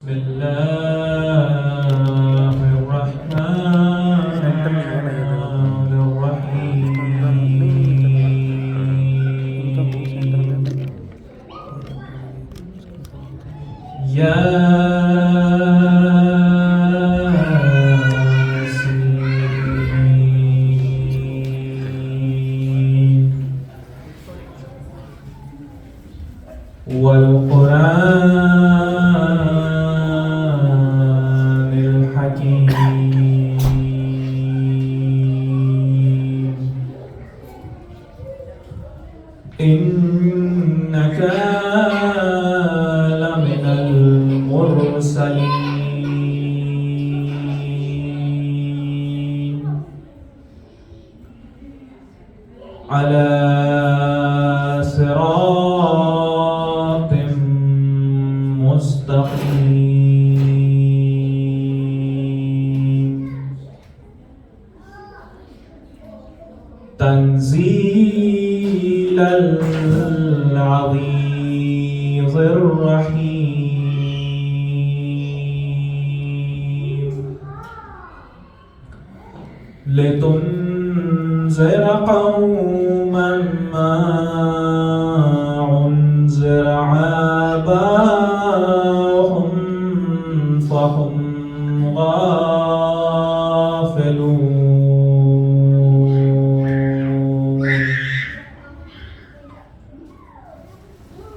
بسم الله الرحمن الرحيم ياسين والقرآن الحكيم إنك لمن المرسلين على صراط مستقيم تنزيل العزيز الرحيم لتنذر قوما ما أنذر آباؤهم فهم غافلون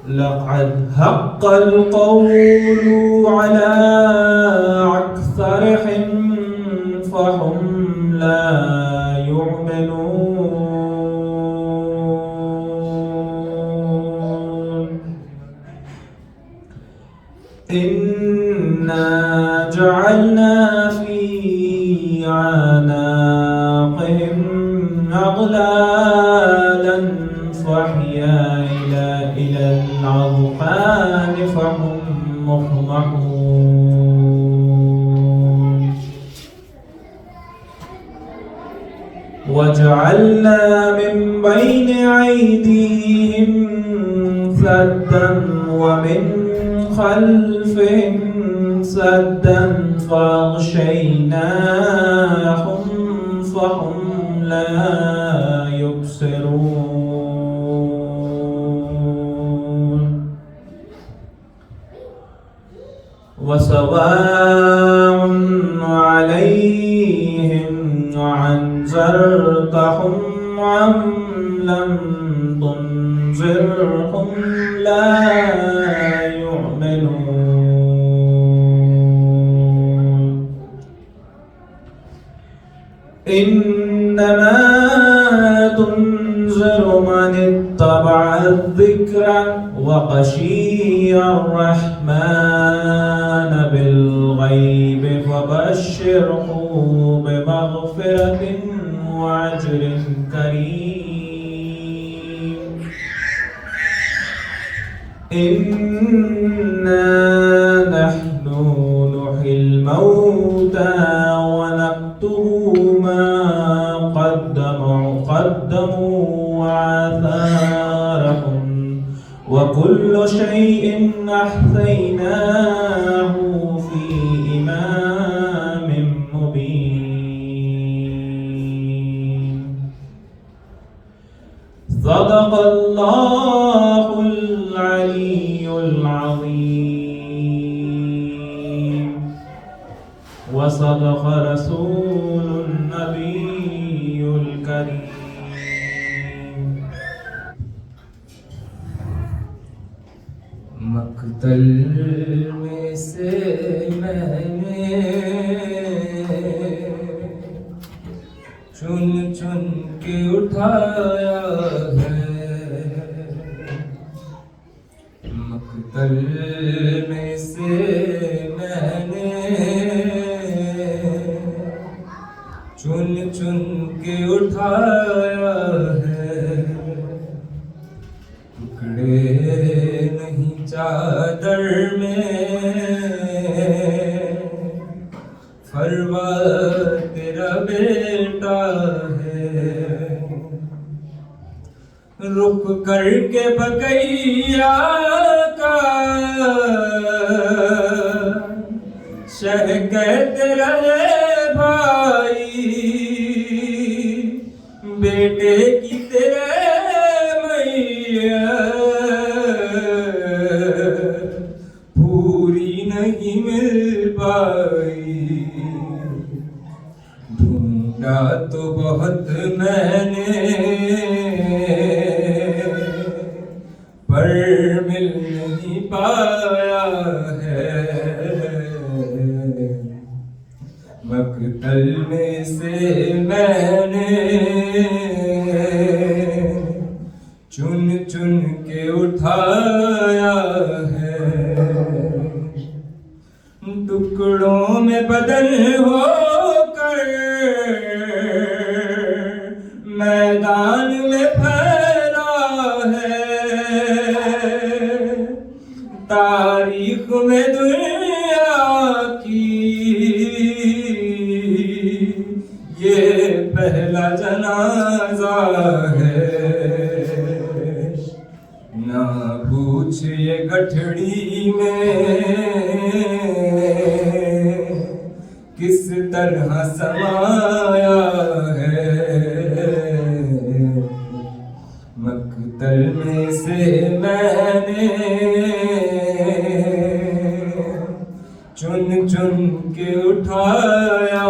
لقد حق القول على أكثرهم فهم لا يؤمنون إنا جعلنا في أعناقهم أغلالا فهي إلى الأذقان فهم مقمحون وجعلنا من بين أيديهم سدا ومن خلفهم سدا فأغشيناهم فهم لا يبصرون وسواء عليهم أأنذرتهم أم لم تنذرهم لا يؤمنون إنما تنذر من اتبع الذكر وخشي الرحمن بالغيب فبشره بمغفرة وأجر كريم إنا نحن نحيي الموتى ونكتب ما قدموا وآثارهم وكل شيء أحصيناه في إمام مبين صدق الله العلي العظيم وصدق رسول النبي الكريم مقتل میں سے میں نے چن چن کے اٹھایا ہے مقتل میں سے میں نے چن چن کے اٹھایا ہے ٹکڑے نہیں چادر میں فروا تیرا بیٹا ہے رک کر کے بقیہ کا مل نہیں پایا ہے، مقتل میں سے میں نے چن چن کے اٹھایا ہے، ٹکڑوں میں بدل ہو کر میدان میں پھیلا ہے، تاریخ میں دنیا کی یہ پہلا جنازہ ہے، نہ پوچھ یہ گٹھڑی میں کس طرح سمایا ہے، مقتل میں سے میں نے چن چن کے اٹھایا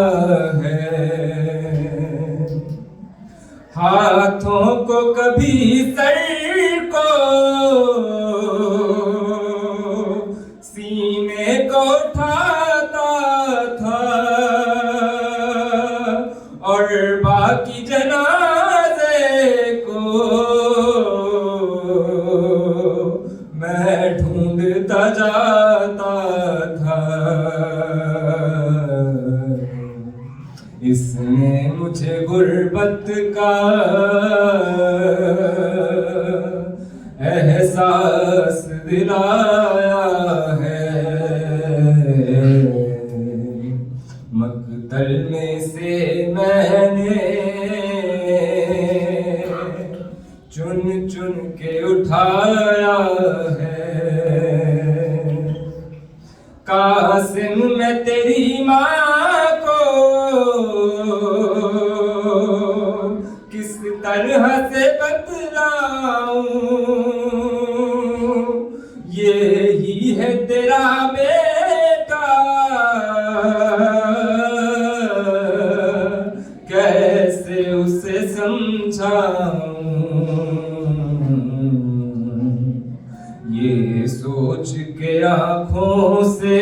ہے، ہاتھوں کو کبھی سر کو سینے کو اٹھاتا تھا، اور باقی جنازے کو میں ڈھونڈتا جاتا تھا، اس نے مجھے غربت کا احساس دلایا ہے، مقتل میں سے میں نے چن چن کے اٹھایا ہے، قاسم میں تیری ماں کو کس طرح سے بتلاؤں، یہی ہے تیرا بیٹا کیسے اسے سمجھاؤں، یہ سوچ کے آنکھوں سے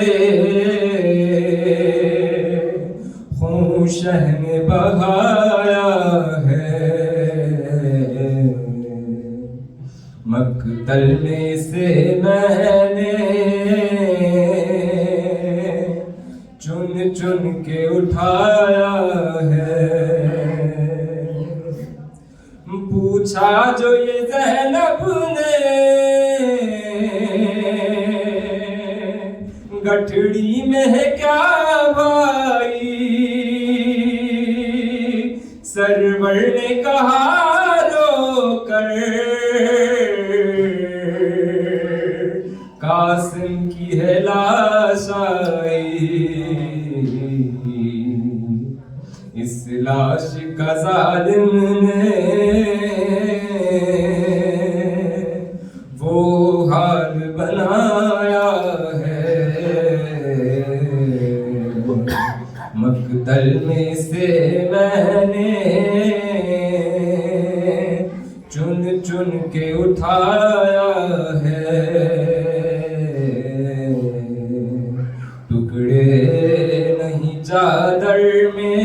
خون شہن بہایا ہے، مقتل میں سے میں نے چن چن کے اٹھایا ہے، پوچھا جو یہ زینب نے گٹھڑی میں ہے کیا بھائی، سرور نے کہا رو کر قاسم کی ہے لاش آئی، اس لاش کا ظالم نے وہ حال بنایا ہے، مقتل میں سے میں نے چن چن کے اٹھایا ہے، ٹکڑے نہیں چادر میں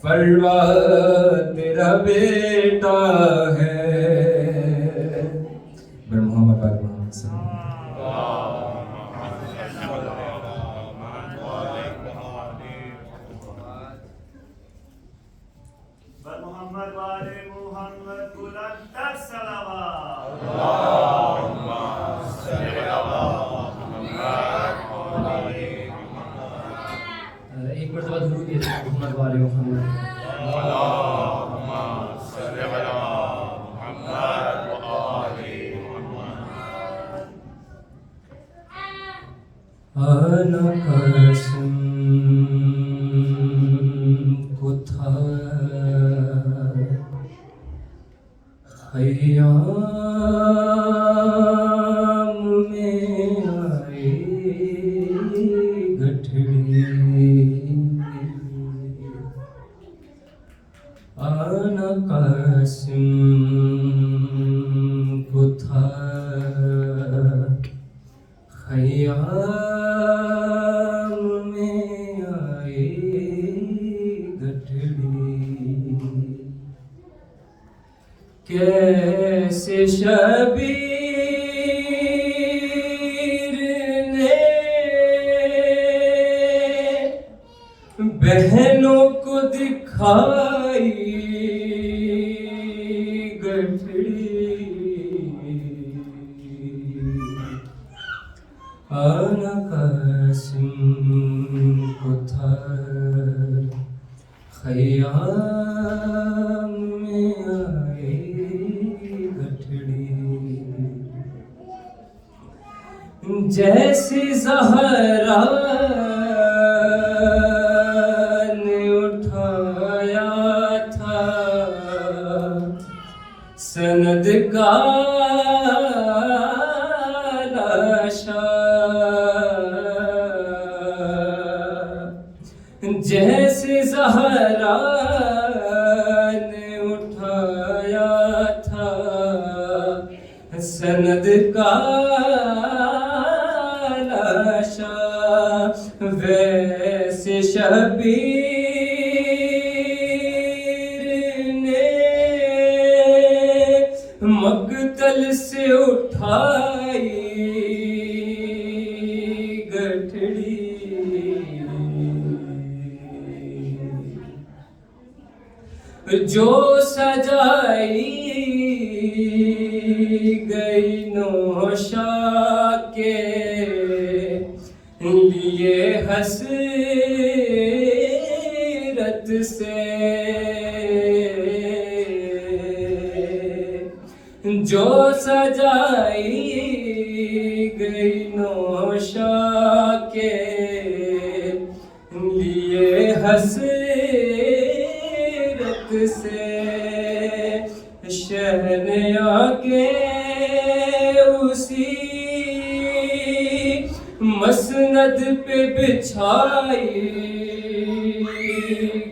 فروا تیرا بیٹا ہے، محمد صلی اللہ علیہ وسلم۔ محمد والے محمد بلند صلوات، اللهم صل على محمد وعلى ایک مرتبہ ضرور یہ محمد والے محمد، اللهم صل على محمد وعلى محمد۔ آنا قاسم کو تھا خیام میں آئی گٹھڑی، آنا قاسم ویسے شبیر نے بہنوں کو دکھائی گٹھڑی، آنا قاسم کو تھا خیام میں آئی گٹھڑی، جیسی زہرا نے اٹھایا تھا سند کا لاشا، جیسے زہرا نے اٹھایا تھا سند کا لاشا، ویسے شبیر نے مقتل سے اٹھائی گٹھڑی، جو سجائی گئی نوشا کے لیے حسرت سے، جو سجائی گئی نوشا کے لیے حسرت سے، شہنیا کے اسی مسند پہ بچھائی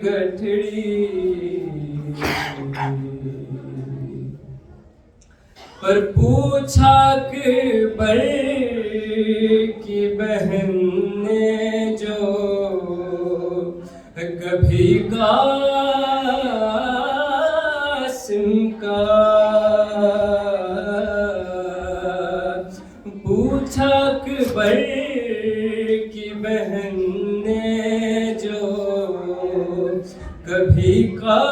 گٹھڑی، پر پوچھا اکبر کی بہن نے جو کبھی قاسم کا، پوچھا اکبر کی بہن نے جو کبھی قاسم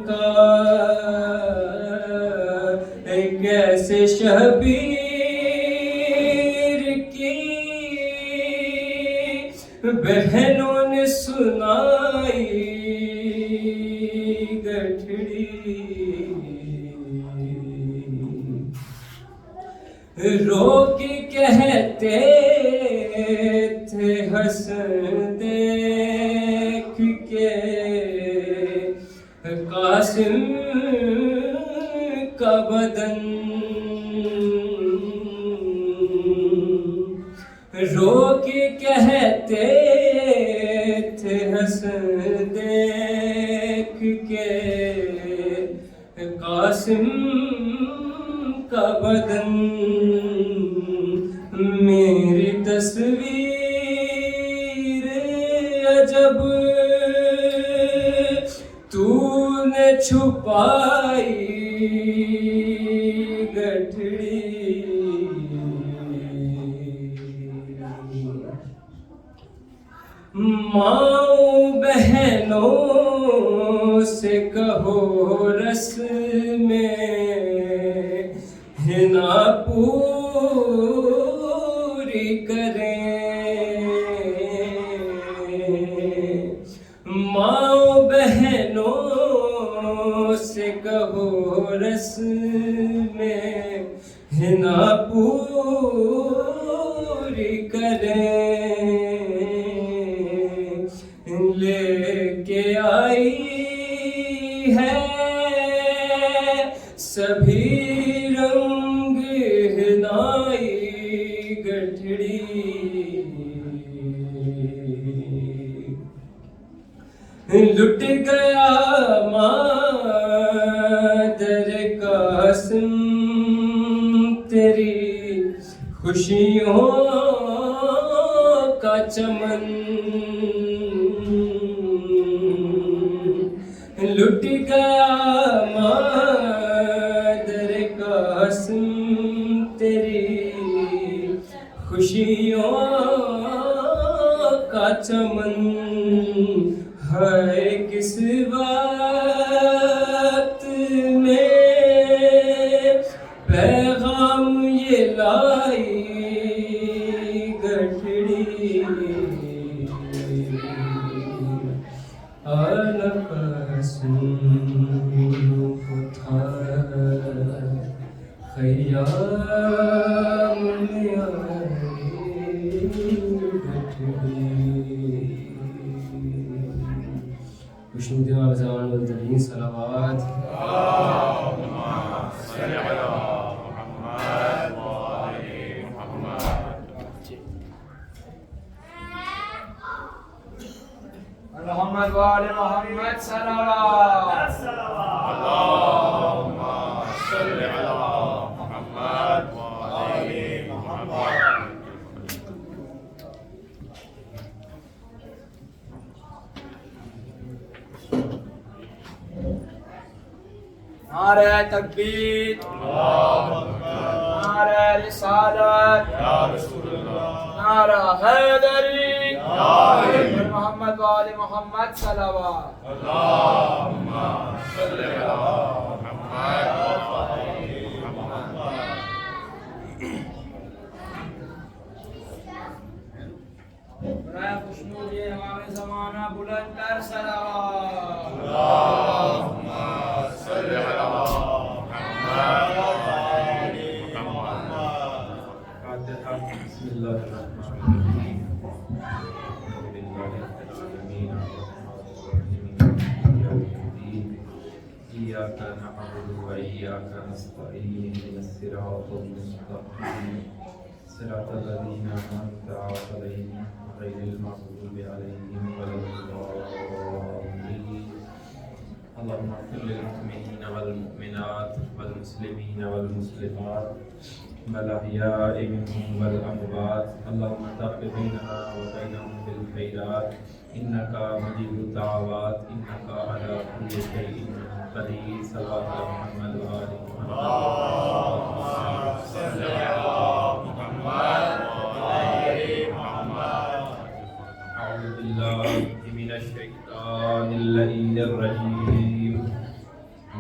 کا، کیسے شبیر کی بہنوں نے سنائی گٹھڑی، رو کے کہتے تھے حسن دیکھ کے قاسم کا بدن، رو کے کہتے تھے حسن دیکھ کے قاسم کا بدن، میری تصویر عجب تو نے چھپائی گٹھڑی، ماں بہنوں سے کہو رس میں ہنا پوری کریں، ماں بہنوں سے کہو رس میں ہنا پوری کریں، لے کے آئی ہے سبھی رنگ ہنائی گٹھڑی، لٹ گیا مادر قاسم تیری خوشیوں کا چمن، لٹ گیا چمن ہے کس بات میں پیغام یہ لائی گٹھڑی کو تھا خیام میں آئی گٹھڑی وشنو دیوار زمان والدلین صلوات صل على محمد وآل محمد محمد وآل محمد صلوات اللهم صل على محمد وآل محمد نعرہ تکبیر نعرہ رسالت یا رسول اللہ نعرہ حیدری حیدری محمد وآل محمد صلوات اللهم صل على محمد وآل محمد برائے خوشنود یہ امام زمانہ بلند تر صلوات اللهم صل على محمد وآل محمد بسم الله الرحمن الرحيم الحمد لله رب العالمين الرحمن الرحيم يوم الدين إياك نعبد وإياك نستعين اهدنا الصراط المستقيم صراط الذين أنعمت عليهم غير المغضوب عليهم ولا الضالين اللهم اغفر للمؤمنين والمؤمنات والمسلمين والمسلمات والأحياء منهم والأموات اللهم تقبل بيننا وبينهم بالخيرات إنك مجيب الدعوات إنك على كل شيء قدير صلوات على محمد وآل محمد اللهم صل على محمد وآل محمد أعوذ بالله من الشيطان اللعين الرجيم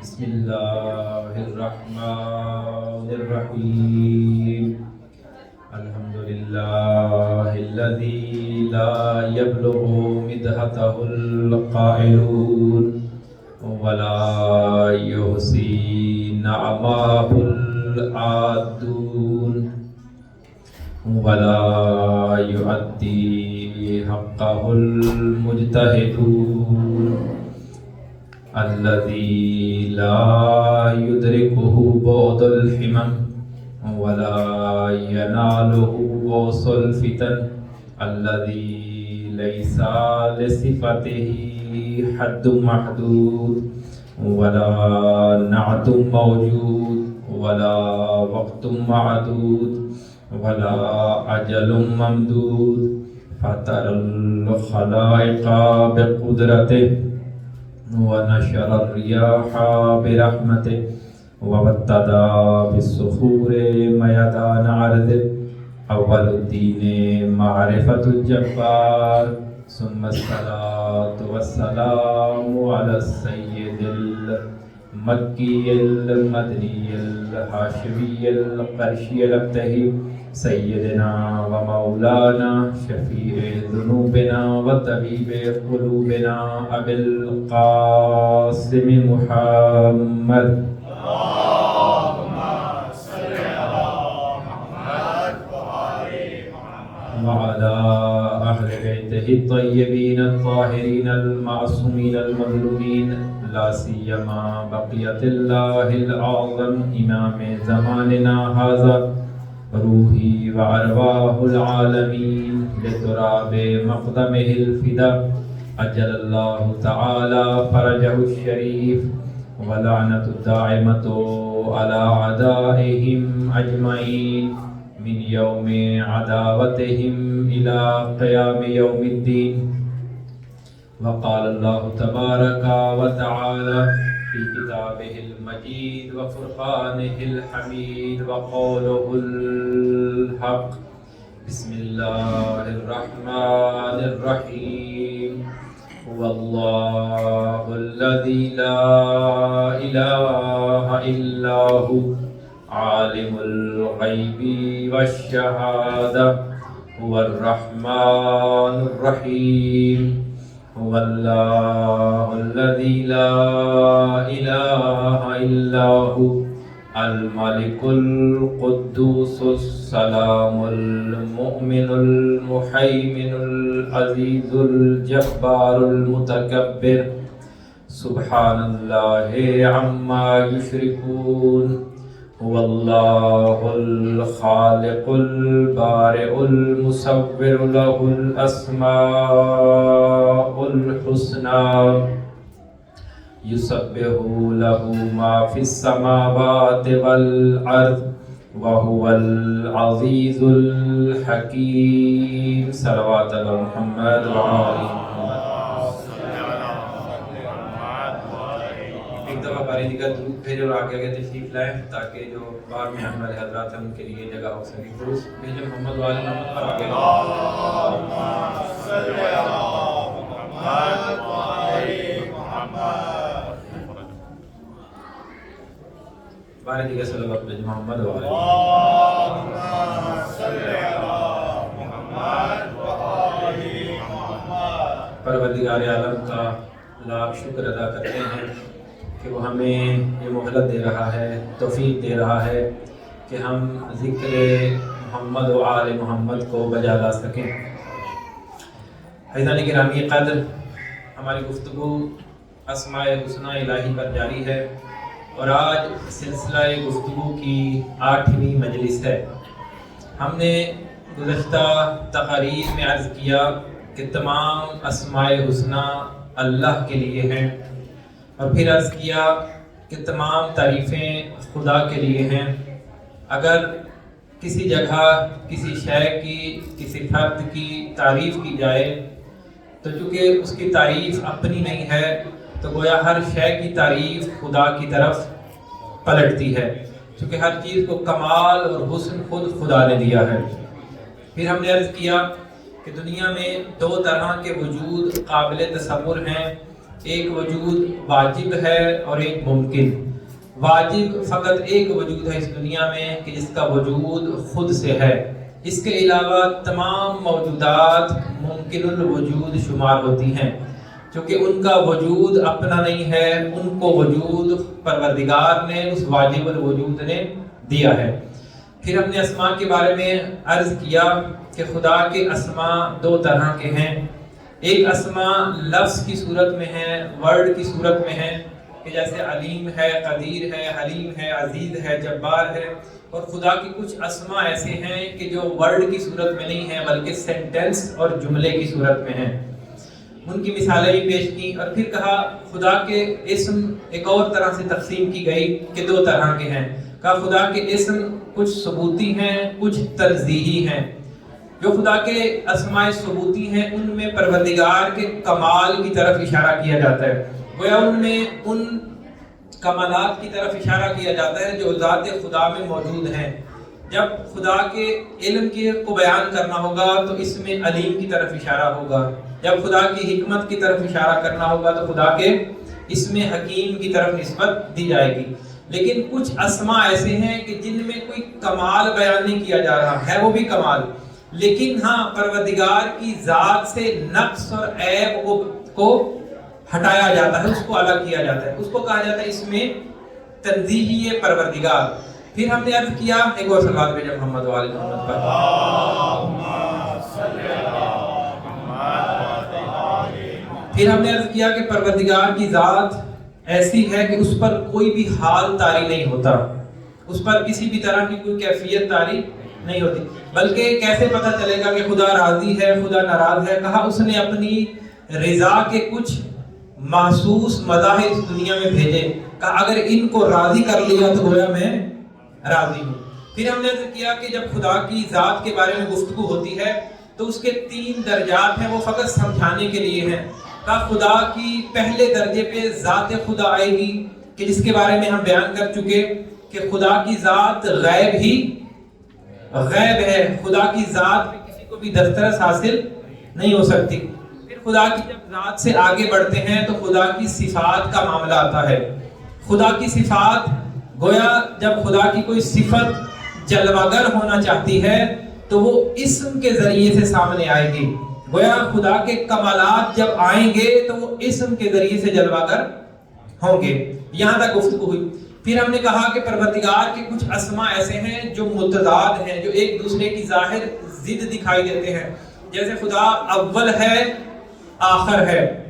بسم الله الرحمن الرحيم الحمد لله الذي لا يبلغ مدحته القائلون ولا يحصي نعماه العادون ولا يؤدي حقه المجتهدون الذي لا يدركه بعد الحمم ولا يناله غوص الفتن الذي ليس لصفته حد محدود ولا نعت موجود ولا وقت معدود ولا أجل ممدود فطر الخلائق بقدرته ونشر الرياح برحمته وابتدى بالصخور ميدان عرضه أول الدين معرفة الجبار ثم الصلاة والسلام على السيد المكي المدني الهاشمي القرشي الأبتهي سيدنا ومولانا شفيع ذنوبنا وطبيب قلوبنا أبي القاسم محمد اللهم صل على محمد وآل محمد وعلى أهل بيته الطيبين الطاهرين المعصومين المظلومين لا سيما بقية الله الأعظم إمام زماننا هذا روحي وأرواح العالمين لتراب مقدمه الفدا أجل الله تعالى فرجه الشريف ولعنة الدائمة على أعدائهم أجمعين من يوم عداوتهم إلى قيام يوم الدين. وقال الله تبارك وتعالى في كتابه المجيد وفرقانه الحميد وقوله الحق بسم اللہ الرحمن الرحیم هو اللہ الذی لا الہ الا هو عالم الغیب والشہادہ هو الرحمن الرحیم هو اللہ الذی لا الہ الا هو الملك القدوس السلام المؤمن المهيمن العزيز الجبار المتكبر سبحان الله عما يشركون هو الله الخالق البارئ المصور له الأسماء الحسنى يسبح له ما في السماوات والأرض وهو العزيز الحكيم صلوات على محمد وعلى ایک دفعہ باری دیگر درود بھیجو اور آگے تشریف لائیں تاکہ جو بار میں آنے والے حضرات ہیں ان کے لیے جگہ ہو سکے. درود بھیجو محمد وعلى محمد پر آگے بارے دیگر صلی اللہ علیہ محمد وعلیہ پروردگار عالم کا لاکھ شکر ادا کرتے ہیں کہ وہ ہمیں یہ مہلت دے رہا ہے، توفیق دے رہا ہے کہ ہم ذکر محمد و آل محمد کو بجا لا سکیں. عزیزان گرامی قدر، ہماری گفتگو اسماء الحسنی الہی پر جاری ہے اور آج سلسلہ گفتگو کی 8ویں مجلس ہے. ہم نے گزشتہ تقاریر میں عرض کیا کہ تمام اسماء الحسنی اللہ کے لیے ہیں اور پھر عرض کیا کہ تمام تعریفیں خدا کے لیے ہیں. اگر کسی جگہ کسی شے کی، کسی فرد کی تعریف کی جائے تو چونکہ اس کی تعریف اپنی نہیں ہے تو گویا ہر شے کی تعریف خدا کی طرف پلٹتی ہے، چونکہ ہر چیز کو کمال اور حسن خود خدا نے دیا ہے. پھر ہم نے عرض کیا کہ دنیا میں 2 طرح کے وجود قابل تصور ہیں، ایک وجود واجب ہے اور ایک ممکن. واجب فقط ایک وجود ہے اس دنیا میں کہ جس کا وجود خود سے ہے، اس کے علاوہ تمام موجودات ممکن الوجود شمار ہوتی ہیں، چونکہ ان کا وجود اپنا نہیں ہے، ان کو وجود پروردگار نے، اس واجب الوجود نے دیا ہے. پھر ہم نے اسماء کے بارے میں عرض کیا کہ خدا کے اسماء 2 طرح کے ہیں. ایک اسماء لفظ کی صورت میں ہیں، ورڈ کی صورت میں ہیں کہ جیسے علیم ہے، قدیر ہے، حلیم ہے، عزیز ہے، جبار ہے. اور خدا کی کچھ اسماء ایسے ہیں کہ جو ورڈ کی صورت میں نہیں ہیں بلکہ سینٹنس اور جملے کی صورت میں ہیں. ان کی مثالیں بھی پیش کی اور پھر کہا خدا کے اسم ایک اور طرح سے تقسیم کی گئی کہ 2 طرح کے ہیں. کہا خدا کے اسم کچھ ثبوتی ہیں، کچھ تنزیہی ہیں. جو خدا کے اسماء ثبوتی ہیں ان میں پروردگار کے کمال کی طرف اشارہ کیا جاتا ہے، گویا ان میں ان کمالات کی طرف اشارہ کیا جاتا ہے جو ذات خدا میں موجود ہیں. جب خدا کے علم کو بیان کرنا ہوگا تو اس میں علیم کی طرف اشارہ ہوگا، جب خدا کی حکمت کی طرف اشارہ کرنا ہوگا تو خدا کے اس میں حکیم کی طرف نسبت دی جائے گی. لیکن کچھ اسماء ایسے ہیں کہ جن میں کوئی کمال بیان نہیں کیا جا رہا ہے، وہ بھی کمال، لیکن ہاں پروردگار کی ذات سے نقص اور عیب کو ہٹایا جاتا ہے، اس کو الگ کیا جاتا ہے، اس کو کہا جاتا ہے اس میں تنزیہی پروردگار. پھر ہم نے عرض کیا ایک اور صلوات بھیجو محمد وعلی محمد پر. پھر ہم نے عرض کیا کہ پروردگار کی ذات ایسی ہے کہ اس پر کوئی بھی حال طاری نہیں ہوتا، اس پر کسی بھی طرح کی کوئی کیفیت طاری نہیں ہوتی. بلکہ کیسے پتہ چلے گا کہ خدا راضی ہے، خدا ناراض ہے؟ کہا اس نے اپنی رضا کے کچھ محسوس مظاہر اس دنیا میں بھیجے. کہا اگر ان کو راضی کر لیا تو گویا میں راضی ہوں. پھر ہم نے ذکر کیا کہ جب خدا کی ذات کے بارے میں گفتگو ہوتی ہے تو اس کے 3 درجات ہیں، وہ فقط سمجھانے کے لیے ہیں. کہا خدا کی پہلے درجے پہ ذات خدا آئے گی کہ جس کے بارے میں ہم بیان کر چکے کہ خدا کی ذات غیب ہی غیب ہے، خدا کی ذات میں کسی کو بھی دسترس حاصل نہیں ہو سکتی۔ پھر خدا کی جب ذات سے آگے بڑھتے ہیں تو خدا کی صفات کا معاملہ آتا ہے۔ خدا کی صفات گویا جب خدا کی کوئی صفت جلوگر ہونا چاہتی ہے تو وہ اسم کے ذریعے سے سامنے آئے گی۔ گویا خدا کے کمالات جب آئیں گے تو وہ اسم کے ذریعے سے جلوگر ہوں گے۔ یہاں تک گفتگو ہوئی۔ پھر ہم نے کہا کہ پروردگار کے کچھ اسماء ایسے ہیں جو متضاد ہیں، جو ایک دوسرے کی ظاہر ضد دکھائی دیتے ہیں۔ جیسے خدا اول ہے، آخر ہے۔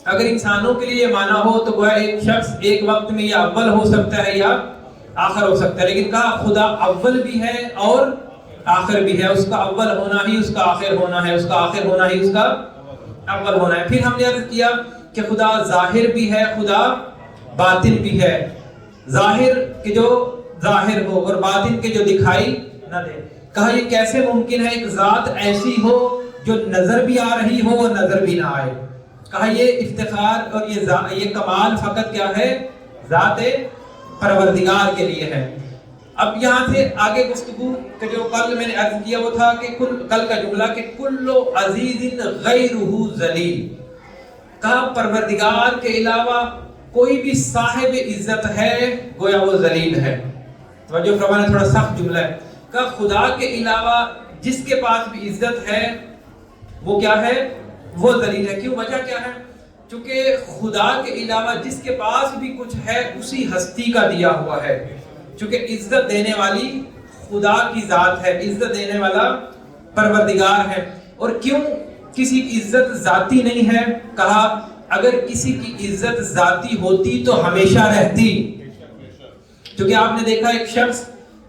اگر انسانوں کے لیے یہ مانا ہو تو گویا ایک شخص ایک وقت میں یا اول ہو سکتا ہے یا آخر ہو سکتا ہے، لیکن کہا خدا اول بھی ہے اور آخر بھی ہے۔ اس کا اول ہونا ہی اس کا آخر ہونا ہے، اس کا آخر ہونا ہی اس کا اول ہونا ہے۔ پھر ہم نے عرض کیا کہ خدا ظاہر بھی ہے، خدا باطن بھی ہے۔ ظاہر کے جو ظاہر ہو اور باطن کے جو دکھائی نہ دے۔ کہا یہ کیسے ممکن ہے ایک ذات ایسی ہو جو نظر بھی آ رہی ہو اور نظر بھی نہ آئے۔ کہا یہ افتخار اور یہ کمال فقط کیا ہے؟ ذات پروردگار کے لیے ہے۔ اب یہاں سے آگے گفتگو کہ جو کل میں نے عرض کیا وہ تھا کہ کل کا جملہ کہ کل عزیز غیرہ ذلیل۔ کہا پروردگار کے علاوہ کوئی بھی صاحب عزت ہے گویا وہ ذلیل ہے۔ توجہ فرمانا، تھوڑا سخت جملہ ہے۔ کہا خدا کے علاوہ جس کے پاس بھی عزت ہے وہ کیا ہے؟ وہ ذلیل ہے۔ کیوں؟ وجہ کیا ہے؟ چونکہ خدا کے علاوہ جس کے پاس بھی کچھ ہے اسی ہستی کا دیا ہوا ہے۔ چونکہ عزت دینے والی خدا کی ذات ہے، عزت دینے والا پروردگار ہے۔ اور کیوں کسی کی عزت ذاتی نہیں ہے؟ کہا اگر کسی کی عزت ذاتی ہوتی تو ہمیشہ رہتی۔ چونکہ آپ نے دیکھا ایک شخص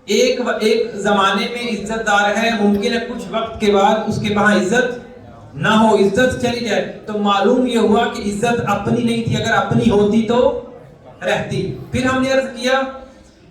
ایک زمانے میں عزت دار ہے، ممکن ہے کچھ وقت کے بعد اس کے وہاں عزت نہ ہو، عزت چلی جائے، تو معلوم یہ ہوا کہ عزت اپنی نہیں تھی، اگر اپنی ہوتی تو رہتی۔ پھر ہم نے عرض کیا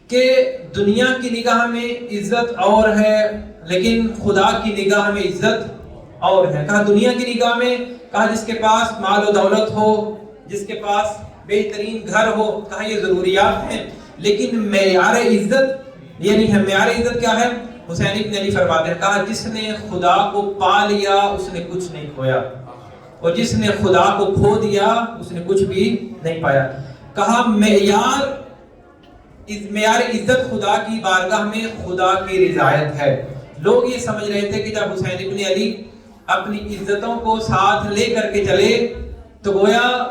کہ دنیا کی نگاہ میں عزت اور ہے لیکن خدا کی نگاہ میں عزت اور ہے۔ کہا دنیا کی نگاہ میں، کہا جس کے پاس مال و دولت ہو، جس کے پاس بہترین گھر ہو، کہا یہ ضروریات ہیں، لیکن معیار عزت یہ نہیں ہے۔ معیار عزت کیا ہے؟ حسین ابن علی فرماتے ہیں، کہا جس نے خدا کو پا لیا اس نے کچھ نہیں کھویا، اور جس نے خدا کو کھو دیا اس نے کچھ بھی نہیں پایا۔ کہا معیار عزت خدا کی بارگاہ میں خدا کی رضایت ہے۔ لوگ یہ سمجھ رہے تھے کہ جب حسین ابن علی اپنی عزتوں کو ساتھ لے کر کے چلے تو گویا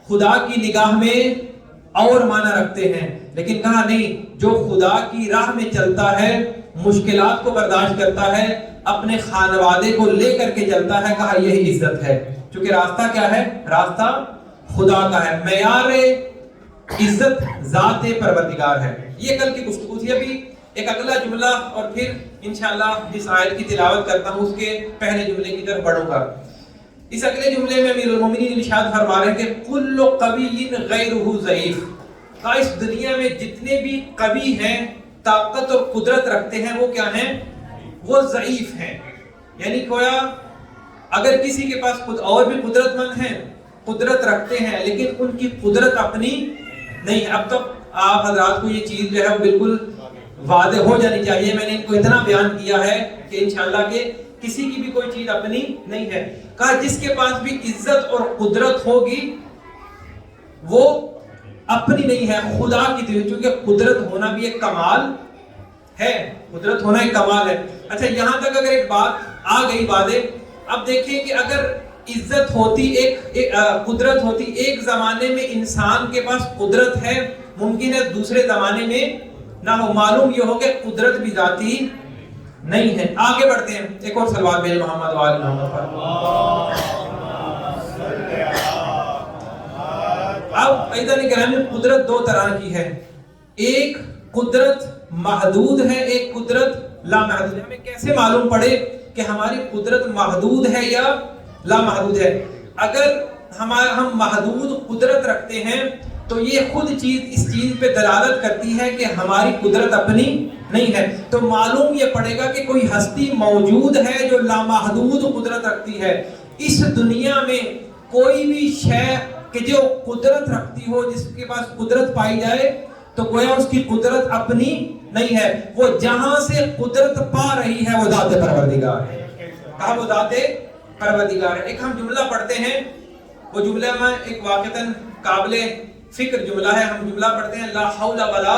خدا کی نگاہ میں اور معنی رکھتے ہیں، لیکن کہا نہیں، جو خدا کی راہ میں چلتا ہے، مشکلات کو برداشت کرتا ہے، اپنے خانوادے کو لے کر کے چلتا ہے، کہا یہی عزت ہے۔ چونکہ راستہ کیا ہے؟ راستہ خدا کا ہے۔ معیار عزت ذات پروردگار ہے۔ یہ کل کی گفتگو تھی۔ ابھی ایک اگلا جملہ اور پھر انشاءاللہ جس آیت کی تلاوت کرتا ہوں اس کے پہلے جملے کی طرف بڑھوں گا۔ اس اگلے جملے میں امیر المومنین ارشاد فرما رہے ہیں کہ کل قوی غیرہ ضعیف۔ کہا اس دنیا میں جتنے بھی قوی ہیں، طاقت اور قدرت رکھتے ہیں، وہ کیا ہیں؟ وہ ضعیف ہیں۔ یعنی گویا اگر کسی کے پاس خود اور بھی قدرت مند ہیں، قدرت رکھتے ہیں، لیکن ان کی قدرت اپنی نہیں ہے۔ اب تک آپ حضرات کو یہ چیز جو ہے بالکل واضح ہو جانی چاہیے۔ میں نے ان کو اتنا بیان کیا ہے کہ انشاءاللہ کہ کسی کی بھی کوئی چیز اپنی نہیں ہے۔ کہا جس کے پاس بھی عزت اور قدرت ہوگی وہ اپنی نہیں ہے، خدا کی دی، چونکہ قدرت ہونا بھی ایک کمال ہے، قدرت ہونا ایک کمال ہے۔ اچھا یہاں تک اگر ایک بات آ گئی باتیں، اب دیکھیں کہ اگر عزت ہوتی، ایک قدرت ہوتی، ایک زمانے میں انسان کے پاس قدرت ہے، ممکن ہے دوسرے زمانے میں نہ ہو، معلوم یہ ہو کہ قدرت بھی ذاتی نہیں ہے۔ آگے بڑھتے ہیں، ایک اور صلوات بھیجیں محمد وآل محمد پر۔ اب ایدن کرام میں قدرت دو طرح کی ہے، ایک قدرت محدود ہے، ایک قدرت لامحدود ہے۔ ہمیں کیسے معلوم پڑے کہ ہماری قدرت محدود ہے یا لامحدود ہے؟ اگر ہم محدود قدرت رکھتے ہیں تو یہ خود چیز اس چیز پہ دلالت کرتی ہے کہ ہماری قدرت اپنی نہیں ہے۔ تو معلوم یہ پڑے گا کہ کوئی ہستی موجود ہے جو لامحدود قدرت رکھتی ہے۔ اس دنیا میں کوئی بھی شے کہ جو قدرت رکھتی ہو، جس کے پاس قدرت پائی جائے، تو گویا اس کی قدرت اپنی نہیں ہے، وہ جہاں سے قدرت پا رہی ہے وہ ذات پروردگار ہے۔ کہا وہ ذات پروردگار ہے۔ ایک ہم جملہ پڑھتے ہیں، وہ جملہ میں ایک واقعتاً قابل فکر جملہ ہے، ہم جملہ پڑھتے ہیں لا حول ولا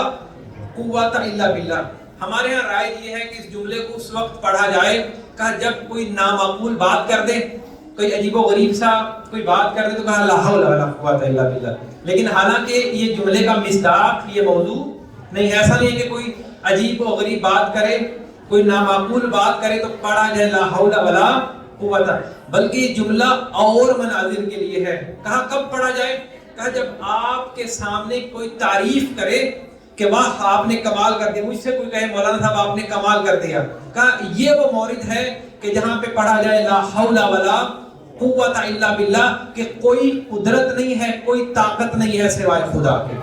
قوت الا باللہ۔ ہمارے ہاں رائے یہ ہے کہ اس جملے کو اس وقت پڑھا جائے کہ جب کوئی نامعقول بات کر دے، کوئی عجیب و غریب سا کوئی بات کر دے تو کہا لا حول ولا قوت الا باللہ۔ لیکن حالانکہ یہ جملے کا مصداق، یہ موضوع نہیں ہے، ایسا نہیں ہے کہ کوئی عجیب و غریب بات کرے، کوئی نامعقول بات کرے تو پڑھا جائے لا حول ولا قوت، بلکہ یہ جملہ اور مناظر کے لیے ہے۔ کہا کب پڑھا جائے؟ کہا جب آپ کے سامنے کوئی تعریف کرے کہ واہ آپ نے کمال کر دیا، مجھ سے کوئی کہے مولانا صاحب آپ نے کمال کر دیا، کہا یہ وہ مورد ہے کہ جہاں پہ پڑھا جائے لا حول ولا قوت الا باللہ، کہ کوئی قدرت نہیں ہے، کوئی طاقت نہیں ہے سوائے خدا کے۔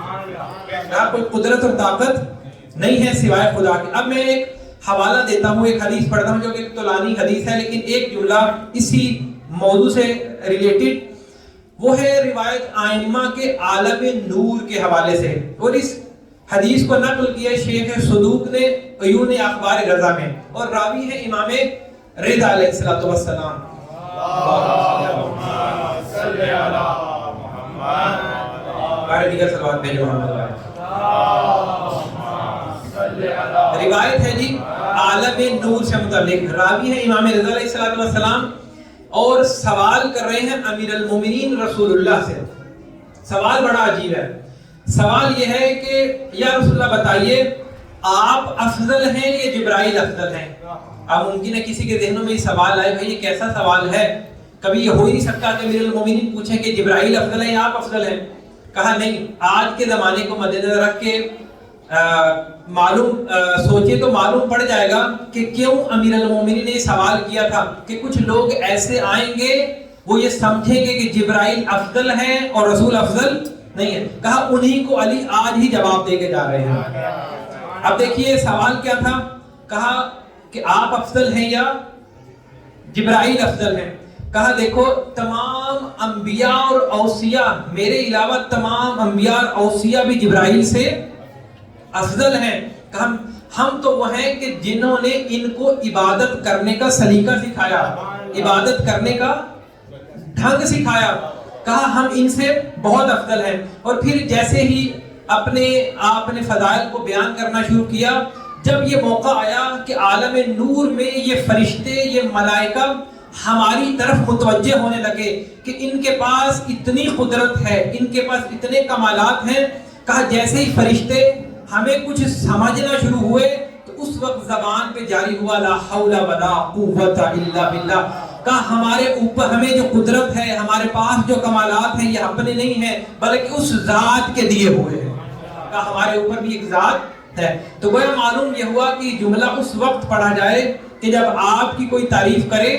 کہا کوئی قدرت اور طاقت نہیں ہے سوائے خدا کے۔ اب میں ایک حوالہ دیتا ہوں، ایک حدیث پڑھتا ہوں جو کہ ایک طولانی حدیث ہے، لیکن ایک جملہ اسی موضوع سے ریلیٹڈ، وہ ہے روایت آئمہ کے عالم نور کے حوالے سے، اور اس حدیث کو نقل کیا شیخ صدوق نے عیون اخبار رضا میں، اور راوی ہے امام رضا علیہ الصلوۃ والسلام۔ صلی علی محمد بارے دیگر صلوات بھیجو محمد۔ روایت ہے جی عالم نور سے متعلق، راوی ہے امام رضا علیہ الصلوۃ والسلام، اور سوال کر رہے ہیں امیر المومنین رسول اللہ سے۔ سوال بڑا عجیب ہے، سوال یہ ہے کہ یا رسول اللہ بتائیے آپ افضل ہیں یا جبرائیل افضل ہیں؟ اب ممکن ہے کسی کے ذہنوں میں یہ سوال آئے، بھائی یہ کیسا سوال ہے، کبھی یہ ہو ہی نہیں سکتا کہ امیر المومنین پوچھیں کہ جبرائیل افضل ہے یا آپ افضل ہیں۔ کہا نہیں، آج کے زمانے کو مد نظر رکھ کے معلوم سوچے تو معلوم پڑ جائے گا کہ کیوں امیر المومنین نے یہ سوال کیا تھا، کہ کچھ لوگ ایسے آئیں گے وہ یہ سمجھیں گے کہ جبرائیل افضل ہیں اور رسول افضل نہیں ہے۔ کہا انہی کو علی آج ہی جواب دے کے جا رہے ہیں۔ اب دیکھیے سوال کیا تھا، کہا کہ آپ افضل ہیں یا جبرائیل افضل ہیں؟ کہا دیکھو تمام انبیاء اور اوصیاء، میرے علاوہ تمام انبیاء اور اوصیاء بھی جبرائیل سے افضل ہیں۔ کہا ہم تو وہ ہیں کہ جنہوں نے ان کو عبادت کرنے کا سلیقہ سکھایا، عبادت کرنے کا ڈھنگ سکھایا۔ کہا ہم ان سے بہت افضل ہیں۔ اور پھر جیسے ہی آپ نے فضائل کو بیان کرنا شروع کیا، جب یہ موقع آیا کہ عالم نور میں یہ فرشتے، یہ ملائکہ ہماری طرف متوجہ ہونے لگے کہ ان کے پاس اتنی قدرت ہے، ان کے پاس اتنے کمالات ہیں، کہا جیسے ہی فرشتے ہمیں کچھ سمجھنا شروع ہوئے تو اس وقت زبان پہ جاری ہوا لا حول ولا قوت الا باللہ۔ کہا ہمارے اوپر ہمیں جو قدرت ہے، ہمارے پاس جو کمالات ہیں، یہ اپنے نہیں ہیں بلکہ اس ذات کے دیے ہوئے ہیں۔ کہا ہمارے اوپر بھی ایک ذات ہے۔ تو گویا معلوم یہ ہوا کہ جملہ اس وقت پڑھا جائے کہ جب آپ کی کوئی تعریف کرے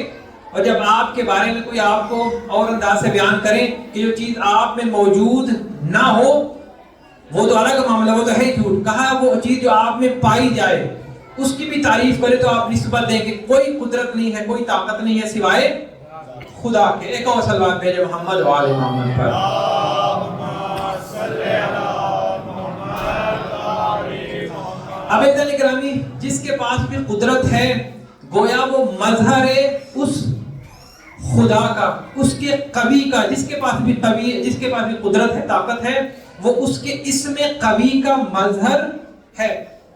اور جب آپ کے بارے میں کوئی آپ کو اور انداز سے بیان کرے کہ جو چیز آپ میں موجود نہ ہو وہ تو الگ معاملہ، وہ تو ہے جھوٹ۔ کہا وہ چیز جو آپ میں پائی جائے اس کی بھی تعریف کرے تو آپ نسبت دیں کہ کوئی قدرت نہیں ہے، کوئی طاقت نہیں ہے سوائے خدا کے۔ ایک اور صلوات بھیجے محمد و آل محمد پر۔ اب عزیزان اکرامی، جس کے پاس بھی قدرت ہے گویا وہ مظہر ہے اس خدا کا، اس کے قوی کا، جس کے پاس بھی قدرت ہے، طاقت ہے، وہ اس کے اسم قوی کا مظہر ہے۔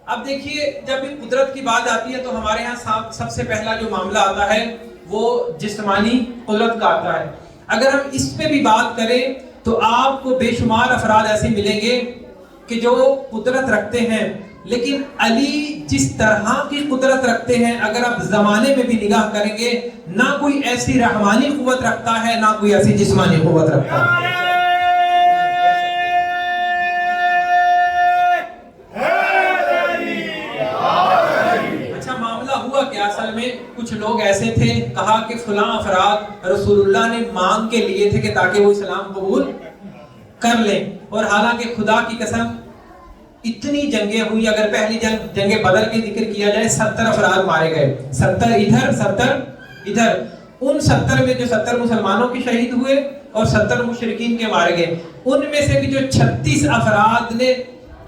اب دیکھیے جب بھی قدرت کی بات آتی ہے تو ہمارے ہاں سب سے پہلا جو معاملہ آتا ہے وہ جسمانی قدرت کا آتا ہے۔ اگر ہم اس پہ بھی بات کریں تو آپ کو بے شمار افراد ایسے ملیں گے کہ جو قدرت رکھتے ہیں، لیکن علی جس طرح کی قدرت رکھتے ہیں اگر آپ زمانے میں بھی نگاہ کریں گے، نہ کوئی ایسی رحمانی قوت رکھتا ہے نہ کوئی ایسی جسمانی قوت رکھتا ہے۔ اچھا معاملہ ہوا کہ اصل میں کچھ لوگ ایسے تھے، کہا کہ فلاں افراد رسول اللہ نے مانگ کے لیے تھے کہ تاکہ وہ اسلام قبول کر لیں، اور حالانکہ خدا کی قسم اتنی جنگیں ہوئی، اگر پہلی جنگ بدر کی ذکر کیا جائے 70 افراد مارے گئے، 70 ادھر 70 ادھر، ان 70 میں جو 70 مسلمانوں کے شہید ہوئے اور 70 مشرکین کے مارے گئے، ان میں سے بھی جو 36 افراد نے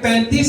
35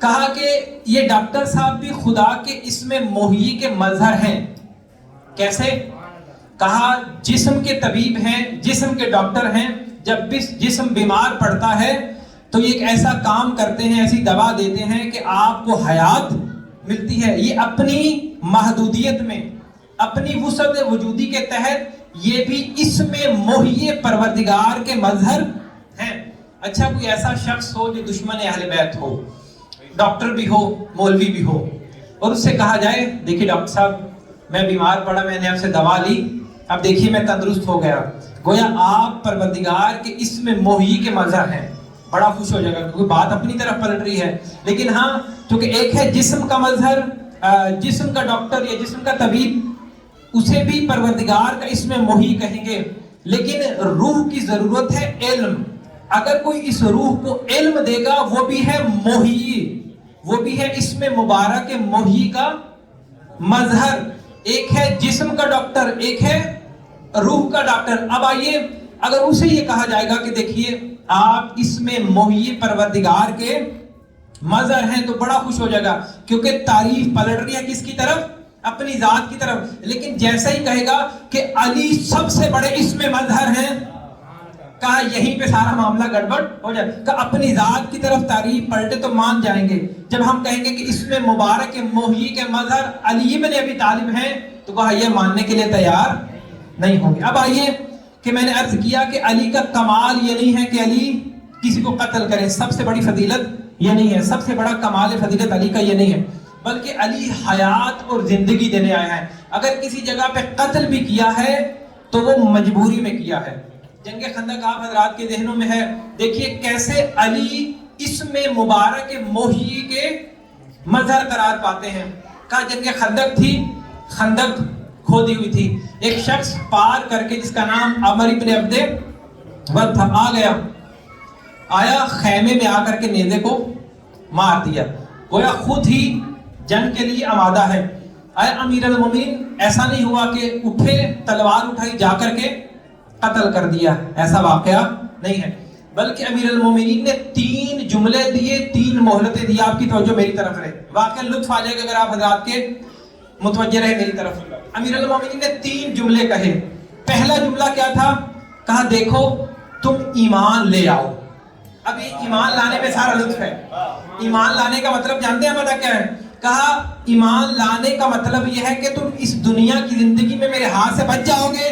کہا کہ یہ ڈاکٹر صاحب بھی خدا کے اسم محیی کے مظہر ہیں. کیسے؟ کہا جسم کے طبیب ہیں, جسم کے ڈاکٹر ہیں. جب بھی جسم بیمار پڑتا ہے تو یہ ایک ایسا کام کرتے ہیں, ایسی دوا دیتے ہیں کہ آپ کو حیات ملتی ہے. یہ اپنی محدودیت میں, اپنی وسعت وجودی کے تحت یہ بھی اسم محیی پروردگار کے مظہر ہیں. اچھا کوئی ایسا شخص ہو جو دشمن اہل بیت ہو, ڈاکٹر بھی ہو, مولوی بھی ہو, اور اس سے کہا جائے دیکھیے ڈاکٹر صاحب میں بیمار پڑا, میں نے آپ سے دوا لی, اب دیکھیے میں تندرست ہو گیا. گویا آپ پروردگار کے اسم محیی کے مظہر ہیں. بڑا خوش ہو جائے گا کیونکہ بات اپنی طرف پلٹ رہی ہے. لیکن ہاں چونکہ ایک ہے جسم کا مظہر, جسم کا ڈاکٹر یا جسم کا طبیب, اسے بھی پروردگار کا اسم محیی کہیں گے. لیکن روح کی ضرورت ہے علم. اگر کوئی اس روح کو علم دے گا وہ بھی ہے محیی, وہ بھی ہے اسم مبارک محیی کا مظہر. ایک ہے جسم کا ڈاکٹر, ایک ہے روح کا ڈاکٹر. اب آئیے اگر اسے یہ کہا جائے گا کہ دیکھیے آپ اسم محیی پروردگار کے مظہر ہیں تو بڑا خوش ہو جائے گا کیونکہ تعریف پلٹ رہی ہے کس کی طرف؟ اپنی ذات کی طرف. لیکن جیسا ہی کہے گا کہ علی سب سے بڑے اسم مظہر ہیں, کہا یہیں پہ سارا معاملہ گڑبڑ ہو جائے. کہ اپنی ذات کی طرف تعریف پلٹے تو مان جائیں گے. جب ہم کہیں گے کہ اسم مبارک محیی کے مظہر علی بن ابی طالب ہیں تو کہا یہ ماننے کے لیے تیار نہیں ہوں گے. اب آئیے کہ میں نے عرض کیا کہ علی کا کمال یہ نہیں ہے کہ علی کسی کو قتل کرے, سب سے بڑی فضیلت یہ نہیں ہے, سب سے بڑا کمال فضیلت علی کا یہ نہیں ہے, بلکہ علی حیات اور زندگی دینے آیا ہے. اگر کسی جگہ پہ قتل بھی کیا ہے تو وہ مجبوری میں کیا ہے. جنگ خندق آپ حضرات کے ذہنوں میں ہے, دیکھیے کیسے علی اسم مبارک محیی کے مظہر قرار پاتے ہیں. کہا جنگ خندق تھی, خندق کھودی ہوئی تھی, ایک شخص پار کر کے جس کا نام عمر ابن عبد ود تھا آ گیا, آیا خیمے میں آ کر کے نیزے کو مار دیا. گویا خود ہی جنگ کے لیے آمادہ ہے. آیا امیر المومنین ایسا نہیں ہوا کہ اٹھے تلوار اٹھائی جا کر کے قتل کر دیا, ایسا واقعہ نہیں ہے, بلکہ امیر المومنین نے 3 جملے دیے, 3 مہلتیں دی. آپ کی توجہ میری طرف رہے, واقعہ لطف آ جائے گا اگر آپ حضرات کے متوجہ رہے میری طرف. امیر المومنین نے 3 جملے کہے. پہلا جملہ کیا تھا؟ کہا دیکھو تم ایمان لے آؤ. اب یہ ایمان لانے میں سارا لطف ہے. ایمان لانے کا مطلب جانتے ہیں پتہ کیا ہے؟ کہا ایمان لانے کا مطلب یہ ہے کہ تم اس دنیا کی زندگی میں میرے ہاتھ سے بچ جاؤ گے.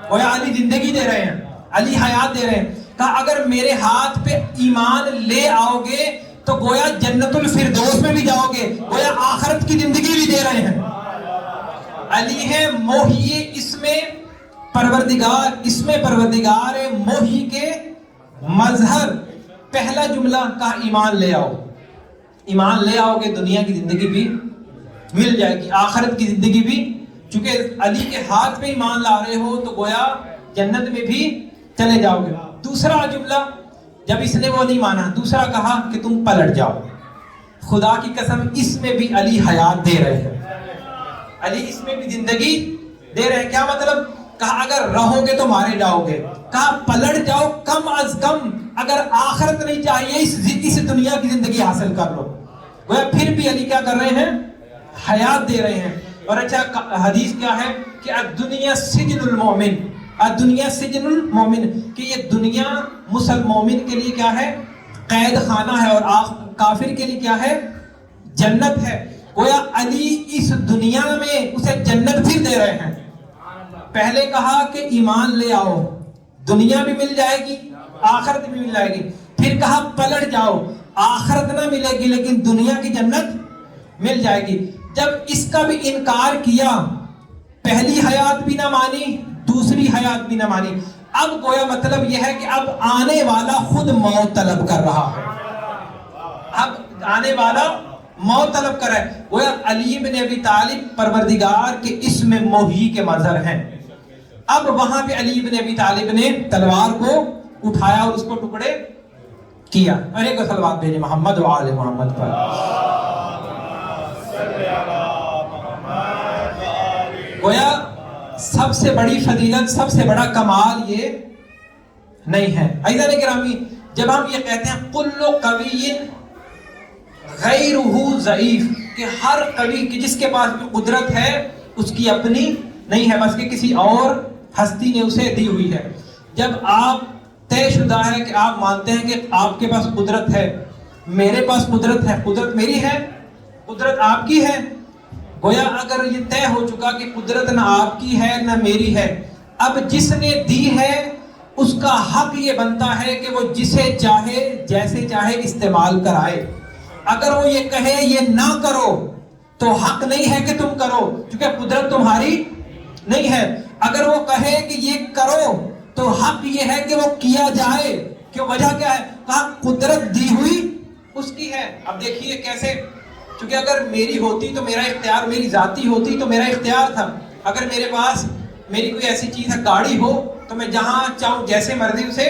گویا علی زندگی دے رہے ہیں, علی حیات دے رہے ہیں. کہا اگر میرے ہاتھ پہ ایمان لے آؤ گے تو گویا جنت الفردوس میں بھی جاؤ گے, گویا آخرت کی زندگی بھی دے رہے ہیں. علی ہے محیی اسم پروردگار, اسم پروردگار محیی کے مظہر. پہلا جملہ کہا ایمان لے آؤ. ایمان لے آؤ گے دنیا کی زندگی بھی مل جائے گی, آخرت کی زندگی بھی. چونکہ علی کے ہاتھ پہ ایمان لا رہے ہو تو گویا جنت میں بھی چلے جاؤ گے. دوسرا جملہ جب اس نے وہ نہیں مانا, دوسرا کہا کہ تم پلٹ جاؤ. خدا کی قسم اس میں بھی علی حیات دے رہے ہیں, علی اس میں بھی زندگی دے رہے ہیں. کیا مطلب؟ کہا اگر رہو گے تو مارے جاؤ گے. کہا پلٹ جاؤ, کم از کم اگر آخرت نہیں چاہیے اس دنیا کی زندگی حاصل کر لو. گویا پھر بھی علی کیا کر رہے ہیں؟ حیات دے رہے ہیں. اور اچھا حدیث کیا ہے کہ الدنیا سجن المومن, الدنیا سجن المومن, کہ یہ دنیا مومن کے لیے کیا ہے؟ قید خانہ ہے, اور کافر کے لیے کیا ہے؟ جنت ہے. گویا علی اس دنیا میں اسے جنت پھر دے رہے ہیں. پہلے کہا کہ ایمان لے آؤ, دنیا بھی مل جائے گی, آخرت بھی مل جائے گی. پھر کہا پلٹ جاؤ, آخرت نہ ملے گی لیکن دنیا کی جنت مل جائے گی. جب اس کا بھی انکار کیا, پہلی حیات بھی نہ مانی, دوسری حیات بھی نہ مانی, اب گویا مطلب یہ ہے کہ اب آنے والا خود موت طلب کر رہا ہے. اب آنے والا موت طلب کر رہا ہے. گویا علی بن ابی طالب پروردگار کے اسم محیی کے مظہر ہیں. اب وہاں پہ علی بن ابی طالب نے تلوار کو اٹھایا اور اس کو ٹکڑے کیا. اور ایک صلوات بھیجے محمد و آل محمد پر. گویا سب سے بڑی فضیلت, سب سے بڑا کمال یہ نہیں ہے. عزیزان گرامی, جب ہم یہ کہتے ہیں کل قوی غیرہ ضعیف، کہ ہر قوی کہ جس کے پاس بھی قدرت ہے اس کی اپنی نہیں ہے، بس کہ کسی اور ہستی نے اسے دی ہوئی ہے۔ جب آپ طے شدہ ہے کہ آپ مانتے ہیں کہ آپ کے پاس قدرت ہے، میرے پاس قدرت ہے، قدرت میری ہے، قدرت آپ کی ہے، گویا اگر یہ طے ہو چکا کہ قدرت نہ آپ کی ہے نہ میری ہے، اب جس نے دی ہے اس کا حق یہ بنتا ہے کہ وہ جسے چاہے جیسے چاہے استعمال کرائے۔ اگر وہ یہ کہے یہ نہ کرو تو حق نہیں ہے کہ تم کرو، کیونکہ قدرت تمہاری نہیں ہے۔ اگر وہ کہے کہ یہ کرو تو حق یہ ہے کہ وہ کیا جائے، کیوں؟ وجہ کیا ہے؟ کہا قدرت دی ہوئی اس کی ہے۔ اب دیکھیے کیسے، کیونکہ اگر میری ہوتی تو میرا اختیار، میری ذاتی ہوتی تو میرا اختیار تھا۔ اگر میرے پاس میری کوئی ایسی چیز ہے، گاڑی ہو، تو میں جہاں چاہوں جیسے مرضی اسے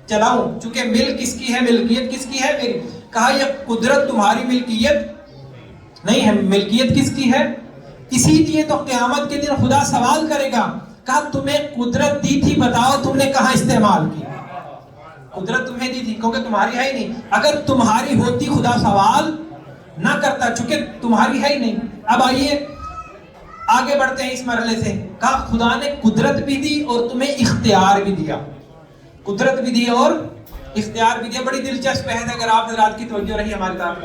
چلاؤں، چونکہ ملک کس کی ہے، ملکیت کس کی ہے؟ میری۔ کہا یہ قدرت تمہاری ملکیت نہیں ہے، ملکیت کس کی ہے؟ اسی لیے تو قیامت کے دن خدا سوال کرے گا۔ کہا تمہیں قدرت دی تھی، بتاؤ تم نے کہاں استعمال کی؟ قدرت تمہیں دی تھی کیونکہ تمہاری ہے ہی نہیں۔ اگر تمہاری ہوتی خدا سوال نہ کرتا، چونکہ تمہاری ہے ہی نہیں۔ اب آئیے آگے بڑھتے ہیں اس مرحلے سے۔ کہا خدا نے قدرت بھی دی اور تمہیں اختیار بھی دیا، قدرت بھی دی اور اختیار بھی دیا۔ بڑی دلچسپ ہے اگر آپ حضرات کی توجہ رہی ہماری طرف۔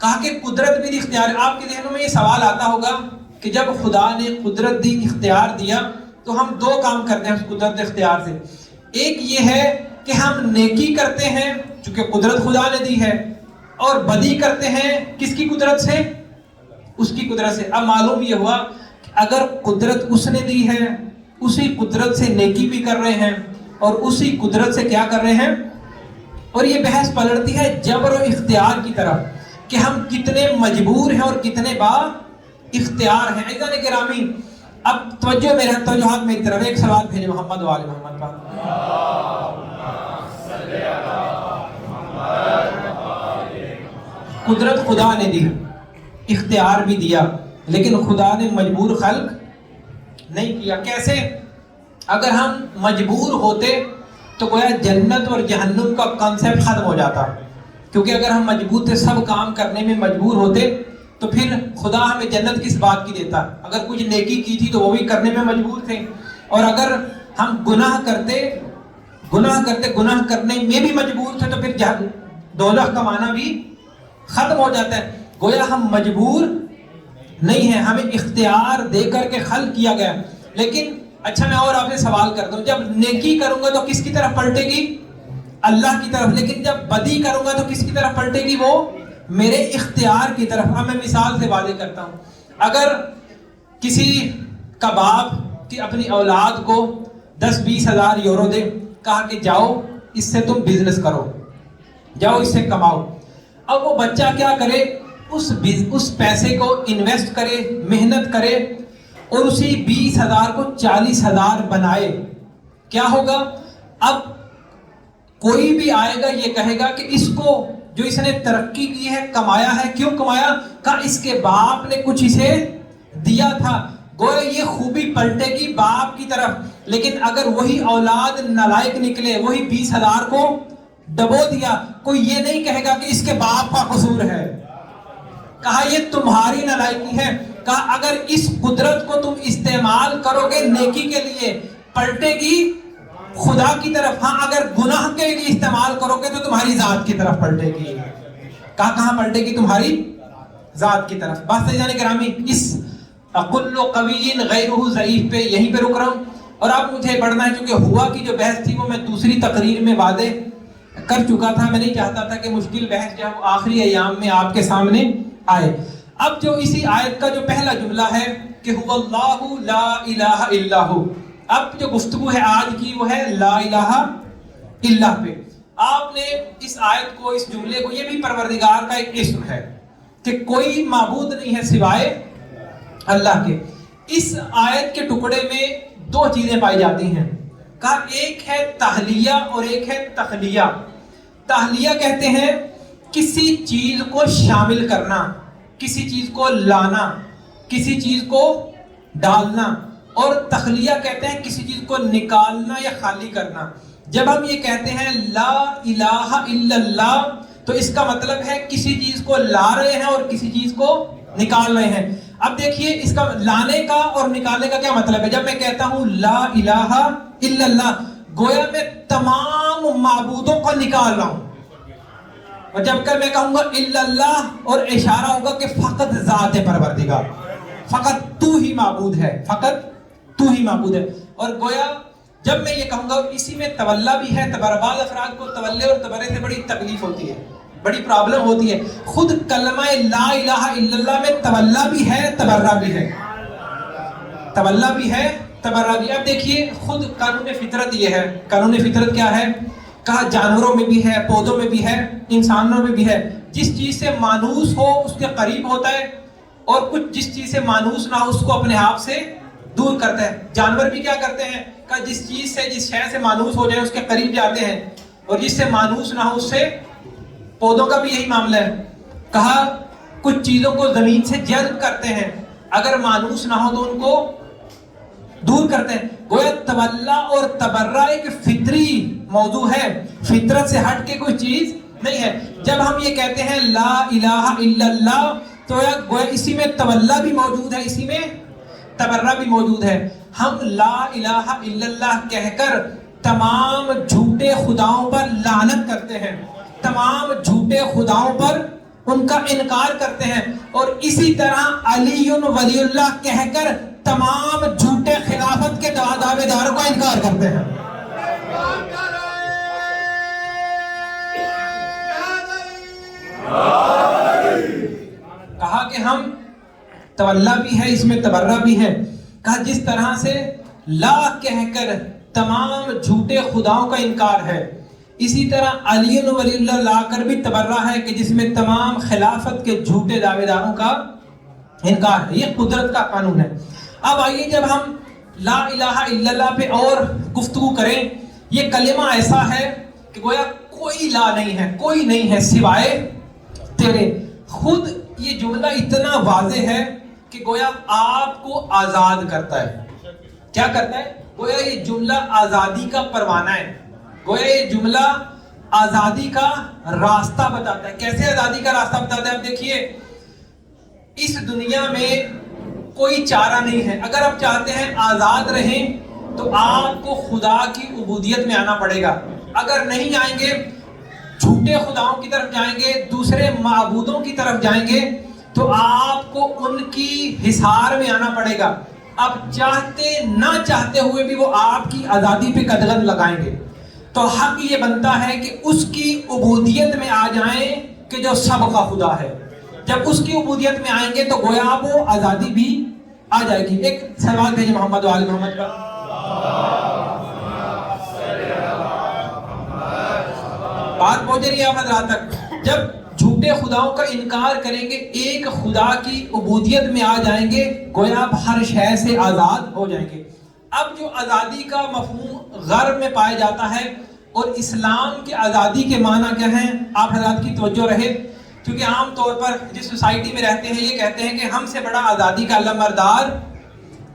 کہا کہ قدرت بھی دی، اختیار۔ آپ کے ذہنوں میں یہ سوال آتا ہوگا کہ جب خدا نے قدرت دی، اختیار دیا، تو ہم دو کام کرتے ہیں اس قدرت اختیار سے۔ ایک یہ ہے کہ ہم نیکی کرتے ہیں چونکہ قدرت خدا نے دی ہے، اور بدی کرتے ہیں کس کی قدرت سے؟ اس کی قدرت سے۔ اب معلوم یہ ہوا کہ اگر قدرت اس نے دی ہے، اسی قدرت سے نیکی بھی کر رہے ہیں اور اسی قدرت سے کیا کر رہے ہیں؟ اور یہ بحث پلٹتی ہے جبر و اختیار کی طرف کہ ہم کتنے مجبور ہیں اور کتنے با اختیار ہیں۔ عزیزان گرامی، اب توجہ میرے توجہات میری طرف، ایک سوال بھیجے محمد وآل محمد پر۔ قدرت خدا نے دی، اختیار بھی دیا، لیکن خدا نے مجبور خلق نہیں کیا۔ کیسے؟ اگر ہم مجبور ہوتے تو گویا جنت اور جہنم کا کنسیپٹ ختم ہو جاتا، کیونکہ اگر ہم مجبور تھے، سب کام کرنے میں مجبور ہوتے، تو پھر خدا ہمیں جنت کس بات کی دیتا؟ اگر کچھ نیکی کی تھی تو وہ بھی کرنے میں مجبور تھے، اور اگر ہم گناہ کرنے میں بھی مجبور تھے تو پھر دوزخ کا معنی بھی ختم ہو جاتا ہے۔ گویا ہم مجبور نہیں ہیں، ہمیں اختیار دے کر کے خلق کیا گیا۔ لیکن اچھا میں اور آپ سے سوال کرتا ہوں، جب نیکی کروں گا تو کس کی طرف پلٹے گی؟ اللہ کی طرف۔ لیکن جب بدی کروں گا تو کس کی طرف پلٹے گی؟ وہ میرے اختیار کی طرف۔ اب میں مثال سے واضح کرتا ہوں، اگر کسی کا باپ کی اپنی اولاد کو 10-20 ہزار یورو دے، کہا کہ جاؤ اس سے تم بزنس کرو، جاؤ اس سے کماؤ۔ اب وہ بچہ کیا کرے؟ اس پیسے کو انویسٹ کرے، محنت کرے، اور اسی 20 ہزار کو 40 ہزار بنائے۔ کیا ہوگا؟ اب کوئی بھی آئے گا یہ کہے گا کہ اس کو جو اس نے ترقی کی ہے، کمایا ہے، کیوں کمایا؟ کہا اس کے باپ نے کچھ اسے دیا تھا۔ گویا یہ خوبی پلٹے گی باپ کی طرف۔ لیکن اگر وہی اولاد نالائق نکلے، وہی 20 ہزار کو ڈبو دیا، کوئی یہ نہیں کہے گا کہ اس کے باپ کا قصور ہے۔ کہا یہ تمہاری نالائقی ہے۔ کہا اگر اس قدرت کو تم استعمال کرو گے نیکی کے لیے، پلٹے گی خدا کی طرف۔ ہاں اگر گناہ کے لیے استعمال کرو گے تو تمہاری ذات کی طرف پلٹے گی۔ کہاں پلٹے گی؟ تمہاری ذات کی طرف۔ بات سمجھ جانے گرامی، اس کل قوی غیرہ ضعیف پہ یہیں پہ رک رہا ہوں، اور اب مجھے پڑھنا ہے کیونکہ ہوا کی جو بحث تھی وہ میں دوسری تقریر میں واضح کر چکا تھا۔ میں نہیں چاہتا تھا کہ مشکل بحث جو ہے وہ آخری ایام میں آپ کے سامنے آئے۔ اب جو اسی آیت کا جو پہلا جملہ ہے کہ هو اللہ لا الہ الا ہو، اب جو گفتگو ہے آج کی وہ ہے لا الہ الا پہ۔ آپ نے اس آیت کو، اس جملے کو، یہ بھی پروردگار کا ایک اسم ہے کہ کوئی معبود نہیں ہے سوائے اللہ کے۔ اس آیت کے ٹکڑے میں دو چیزیں پائی جاتی ہیں۔ کہا ایک ہے تحلیہ اور ایک ہے تخلیہ۔ تحلیہ کہتے ہیں کسی چیز کو شامل کرنا، کسی چیز کو لانا، کسی چیز کو ڈالنا، اور تخلیہ کہتے ہیں کسی چیز کو نکالنا یا خالی کرنا۔ جب ہم یہ کہتے ہیں لا الہ الا اللہ تو تو اس کا مطلب ہے کسی چیز کو لا رہے ہیں اور کسی چیز کو نکال رہے ہیں. اب دیکھیے اس کا لانے کا اور نکالنے کا کیا مطلب ہے. جب میں کہتا ہوں لا الہ الا اللہ، گویا میں تمام معبودوں کو نکال رہا ہوں. اور جب کہ میں کہوں گا الا اللہ، اور اشارہ ہوگا کہ فقط ذات پروردگار، فقط تو ہی معبود ہے، فقط تو ہی معبود ہے. اور گویا جب میں یہ کہوں گا، اسی میں تولا بھی ہے. بعض افراد کو تولے اور تبرے سے بڑی تکلیف ہوتی ہے، بڑی پرابلم ہوتی ہے. خود کلمہ لا الہ الا اللہ میں تولا بھی ہے، تبرہ بھی ہے، تولا بھی ہے، تبرہ بھی. اب دیکھیے خود قانون فطرت یہ ہے. قانون فطرت کیا ہے؟ کہا جانوروں میں بھی ہے، پودوں میں بھی ہے، انسانوں میں بھی ہے. جس چیز سے مانوس ہو اس کے قریب ہوتا ہے، اور کچھ جس چیز سے مانوس نہ ہو اس کو اپنے آپ سے دور کرتا ہے. جانور بھی کیا کرتے ہیں؟ کہا جس چیز سے، جس شے سے مانوس ہو جائے اس کے قریب جاتے ہیں، اور جس سے مانوس نہ ہو اس سے. پودوں کا بھی یہی معاملہ ہے. کہا کچھ چیزوں کو زمین سے جذب کرتے ہیں، اگر مانوس نہ ہو تو ان کو دور کرتے ہیں. گویا تولا اور تبرہ ایک فطری موضوع ہے، فطرت سے ہٹ کے کوئی چیز نہیں ہے. جب ہم یہ کہتے ہیں لا الہ الا اللہ، تو گویا اسی میں تولا بھی موجود ہے، اسی میں تبرہ بھی موجود ہے. ہم لا الہ الا اللہ کہہ کر تمام جھوٹے خداؤں پر لعنت کرتے ہیں، تمام جھوٹے خداؤں پر ان کا انکار کرتے ہیں، اور اسی طرح علی ولی اللہ کہہ کر تمام جھوٹے خلافت کے دعوے داروں کا انکار کرتے ہیں. کہا کہ ہم تولا بھی ہے، اس میں تبرہ بھی ہے. کہا جس طرح سے لا کہہ کر تمام جھوٹے خداؤں کا انکار ہے، اسی طرح علی ولی اللہ لا کر بھی تبرہ ہے کہ جس میں تمام خلافت کے جھوٹے دعوے داروں کا انکار ہے. یہ قدرت کا قانون ہے. اب آئیے جب ہم لا الہ الا اللہ پہ اور گفتگو کریں، یہ کلمہ ایسا ہے کہ گویا کوئی لا نہیں ہے، کوئی نہیں ہے سوائے تیرے. خود یہ جملہ اتنا واضح ہے کہ گویا آپ کو آزاد کرتا ہے. کیا کرتا ہے؟ گویا یہ جملہ آزادی کا پروانہ ہے. گویا یہ جملہ آزادی کا راستہ بتاتا ہے. کیسے آزادی کا راستہ بتاتا ہے؟ اب دیکھیے اس دنیا میں کوئی چارہ نہیں ہے. اگر آپ چاہتے ہیں آزاد رہیں تو آپ کو خدا کی عبودیت میں آنا پڑے گا. اگر نہیں آئیں گے، جھوٹے خداؤں کی طرف جائیں گے، دوسرے معبودوں کی طرف جائیں گے، تو آپ کو ان کی حصار میں آنا پڑے گا. اب چاہتے نہ چاہتے ہوئے بھی وہ آپ کی آزادی پہ قدغن لگائیں گے. تو حق یہ بنتا ہے کہ اس کی عبودیت میں آ جائیں کہ جو سب کا خدا ہے. جب اس کی عبودیت میں آئیں گے تو گویا وہ آزادی بھی آ جائے گی. ایک سوال بھیجے محمد و آل محمد کا. بات پہنچ رہی ہے آپ حضرات تک. جب جھوٹے خداؤں کا انکار کریں گے، ایک خدا کی عبودیت میں آ جائیں گے، گویا آپ ہر شے سے آزاد ہو جائیں گے. اب جو آزادی کا مفہوم غرب میں پایا جاتا ہے اور اسلام کی آزادی کے معنی کیا ہیں، آپ حضرات کی توجہ رہے. کیونکہ عام طور پر جس سوسائٹی میں رہتے ہیں یہ کہتے ہیں کہ ہم سے بڑا آزادی کا علمبردار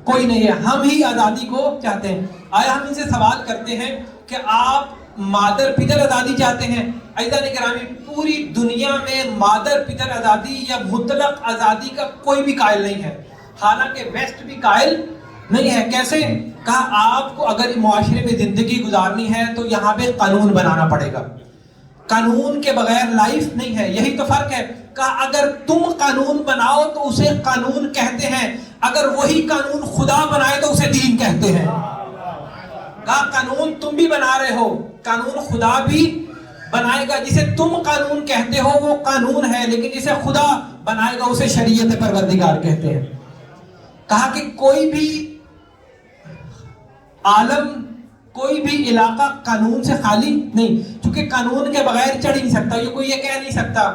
کوئی نہیں ہے، ہم ہی آزادی کو چاہتے ہیں. آیا ہم ان سے سوال کرتے ہیں کہ آپ مادر پدر آزادی چاہتے ہیں؟ عزیزان گرامی، پوری دنیا میں مادر پدر آزادی یا مطلق آزادی کا کوئی بھی قائل نہیں ہے، حالانکہ ویسٹ بھی قائل نہیں ہے. کیسے؟ کہا آپ کو اگر معاشرے میں زندگی گزارنی ہے تو یہاں پہ قانون بنانا پڑے گا، قانون کے بغیر لائف نہیں ہے. یہی تو فرق ہے. کہا اگر تم قانون بناؤ تو اسے قانون کہتے ہیں، اگر وہی قانون خدا بنائے تو اسے دین کہتے ہیں. کہا قانون تم بھی بنا رہے ہو، قانون خدا بھی بنائے گا. جسے تم قانون کہتے ہو وہ قانون ہے، لیکن جسے خدا بنائے گا اسے شریعت پروردگار کہتے ہیں. کہا کہ کوئی بھی عالم، کوئی بھی علاقہ قانون سے خالی نہیں، کیونکہ قانون کے بغیر چڑھ نہیں سکتا. یہ کوئی یہ کہہ نہیں سکتا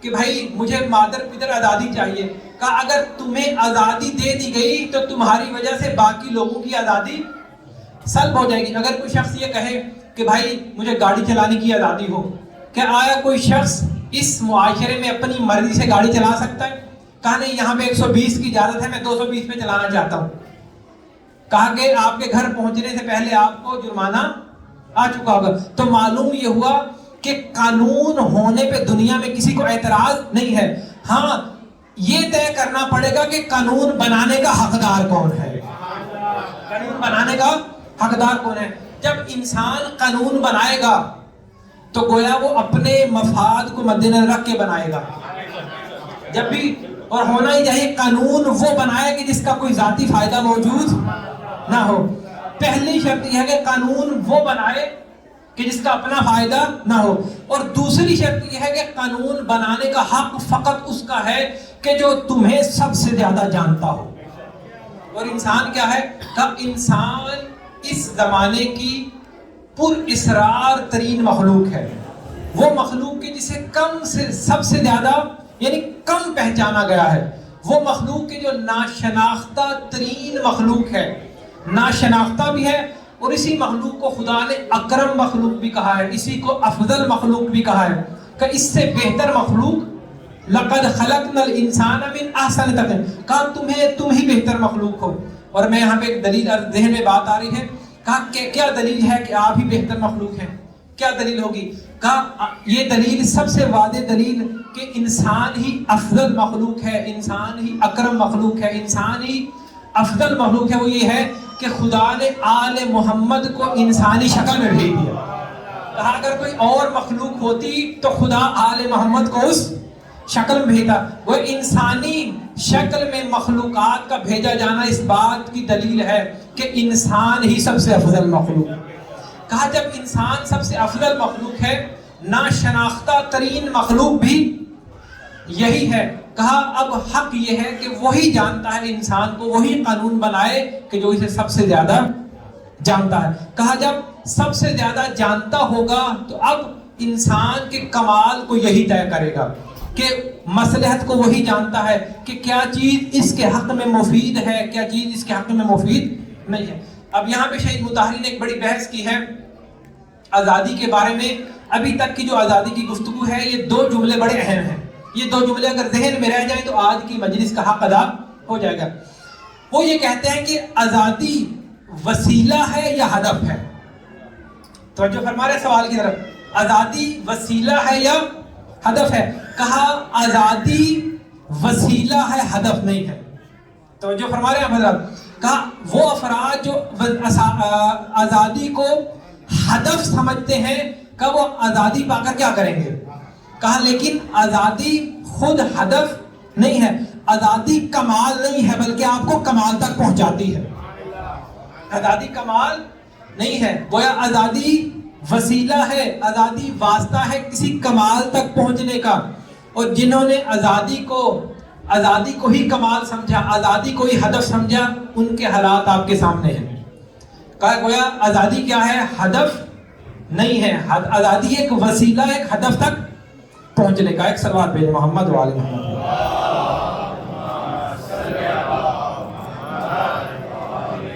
کہ بھائی مجھے مادر پدر آزادی چاہیے. کہا اگر تمہیں آزادی دے دی گئی تو تمہاری وجہ سے باقی لوگوں کی آزادی سلب ہو جائے گی. اگر کوئی شخص یہ کہے کہ بھائی مجھے گاڑی چلانے کی آزادی ہو، کہ آیا کوئی شخص اس معاشرے میں اپنی مرضی سے گاڑی چلا سکتا ہے؟ کہا نہیں، یہاں پہ 120 کی اجازت ہے، میں 220 پہ چلانا چاہتا ہوں. کہا کہ آپ کے گھر پہنچنے سے پہلے آپ کو جرمانہ آ چکا ہوگا. تو معلوم یہ ہوا کہ قانون ہونے پہ دنیا میں کسی کو اعتراض نہیں ہے، ہاں یہ طے کرنا پڑے گا کہ قانون بنانے کا حقدار کون ہے، قانون بنانے کا حقدار کون ہے۔ جب انسان قانون بنائے گا تو گویا وہ اپنے مفاد کو مد نظر رکھ کے بنائے گا، جب بھی، اور ہونا ہی چاہیے قانون وہ بنائے کہ جس کا کوئی ذاتی فائدہ موجود نہ ہو۔ پہلی شرط یہ ہے کہ قانون وہ بنائے کہ جس کا اپنا فائدہ نہ ہو، اور دوسری شرط یہ ہے کہ قانون بنانے کا حق فقط اس کا ہے کہ جو تمہیں سب سے زیادہ جانتا ہو۔ اور انسان کیا ہے؟ کہ انسان اس زمانے کی پر اسرار ترین مخلوق ہے، وہ مخلوق کی جسے کم سے سب سے زیادہ یعنی کم پہچانا گیا ہے، وہ مخلوق کی جو ناشناختہ ترین مخلوق ہے، ناشناختہ بھی ہے، اور اسی مخلوق کو خدا نے اکرم مخلوق بھی کہا ہے، اسی کو افضل مخلوق بھی کہا ہے، کہ اس سے بہتر مخلوق لقد خلقنا الانسان من احسن تقویم، کہا تم ہی بہتر مخلوق ہو۔ اور میں یہاں پہ ایک دلیل ذہن میں بات آ رہی ہے، کہا کہ کیا دلیل ہے کہ آپ ہی بہتر مخلوق ہیں؟ کیا دلیل ہوگی؟ کہا یہ دلیل سب سے واضح دلیل کہ انسان ہی افضل مخلوق ہے، انسان ہی اکرم مخلوق ہے، انسان ہی افضل مخلوق ہے، وہ یہ ہے کہ خدا نے آل محمد کو انسانی شکل میں بھیج دیا۔ کہا اگر کوئی اور مخلوق ہوتی تو خدا آل محمد کو اس شکل میں بھیجا، وہ انسانی شکل میں مخلوقات کا بھیجا جانا اس بات کی دلیل ہے کہ انسان ہی سب سے افضل مخلوق ہے۔ کہا جب انسان سب سے افضل مخلوق ہے، ناشناختہ ترین مخلوق بھی یہی ہے، کہا اب حق یہ ہے کہ وہی جانتا ہے انسان کو، وہی قانون بنائے کہ جو اسے سب سے زیادہ جانتا ہے۔ کہا جب سب سے زیادہ جانتا ہوگا تو اب انسان کے کمال کو یہی طے کرے گا کہ مصلحت کو وہی جانتا ہے کہ کیا چیز اس کے حق میں مفید ہے، کیا چیز اس کے حق میں مفید نہیں ہے۔ اب یہاں پہ شہید مطہری نے ایک بڑی بحث کی ہے آزادی کے بارے میں۔ ابھی تک کی جو آزادی کی گفتگو ہے، یہ دو جملے بڑے اہم ہیں، یہ دو جملے اگر ذہن میں رہ جائیں تو آج کی مجلس کا حق ادا ہو جائے گا۔ وہ یہ کہتے ہیں کہ آزادی وسیلہ ہے یا ہدف ہے؟ توجہ فرما رہے سوال کی طرف، آزادی وسیلہ ہے یا ہدف ہے؟ کہا آزادی وسیلہ ہے، ہدف نہیں ہے۔ توجہ فرما رہے ہیں حضرات؟ کہا وہ افراد جو آزادی کو ہدف سمجھتے ہیں کہ وہ آزادی پا کر کیا کریں گے؟ کہا لیکن آزادی خود ہدف نہیں ہے، آزادی کمال نہیں ہے بلکہ آپ کو کمال تک پہنچاتی ہے۔ آزادی کمال نہیں ہے، گویا آزادی وسیلہ ہے، آزادی واسطہ ہے کسی کمال تک پہنچنے کا۔ اور جنہوں نے آزادی کو ہی کمال سمجھا، آزادی کو ہی ہدف سمجھا، ان کے حالات آپ کے سامنے ہیں۔ کہا گویا آزادی کیا ہے؟ ہدف نہیں ہے، آزادی ایک وسیلہ، ایک ہدف تک پہنچنے کا۔ ایک صلوات بھیجیں محمد و آل محمد۔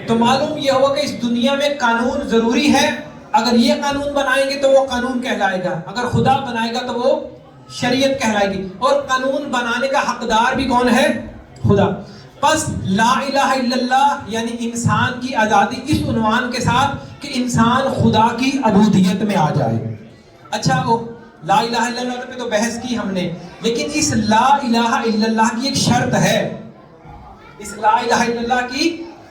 تو معلوم یہ ہوا کہ اس دنیا میں قانون ضروری ہے، اگر یہ قانون بنائیں گے تو وہ قانون کہلائے گا، اگر خدا بنائے گا تو وہ شریعت کہلائے گی، اور قانون بنانے کا حقدار بھی کون ہے؟ خدا۔ پس لا الہ الا اللہ یعنی انسان کی آزادی اس عنوان کے ساتھ کہ انسان خدا کی عبودیت میں آ جائے۔ اچھا وہ لا الہ الا اللہ پہ تو بحث کی ہم نے، لیکن اس لا الہ الا اللہ کی ایک شرط ہے، اس لا الہ الا اللہ کی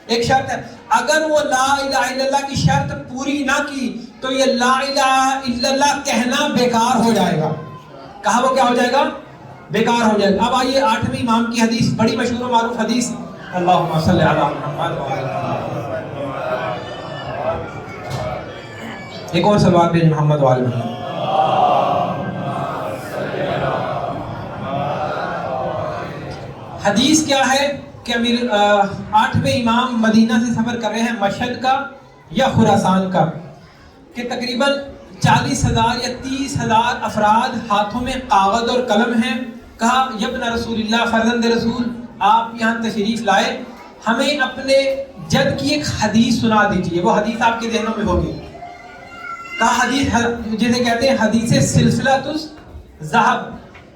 ایک شرط ہے۔ اگر وہ لا الہ الا اللہ کی شرط پوری نہ کی تو یہ لا الہ الا اللہ کہنا بیکار ہو جائے گا۔ کہا وہ کیا ہو جائے گا؟ بیکار ہو جائے گا۔ اب آئیے 8ویں امام کی حدیث، بڑی مشہور و معروف حدیث، اللہم صلی علی محمد و علی محمد۔ ایک اور صلوات بھیجیں محمد و علی محمد۔ حدیث کیا ہے کہ امیر 8ویں امام مدینہ سے سفر کر رہے ہیں، مشہد کا یا خراسان کا، کہ تقریباً 40,000 یا 30,000 افراد ہاتھوں میں کاغذ اور قلم ہیں۔ کہا یبن رسول اللہ، فرزند رسول، آپ یہاں تشریف لائے، ہمیں اپنے جد کی ایک حدیث سنا دیجئے۔ وہ حدیث آپ کے ذہنوں میں ہوگی۔ کہا حدیث جسے کہتے ہیں حدیث سلسلہ الذہب۔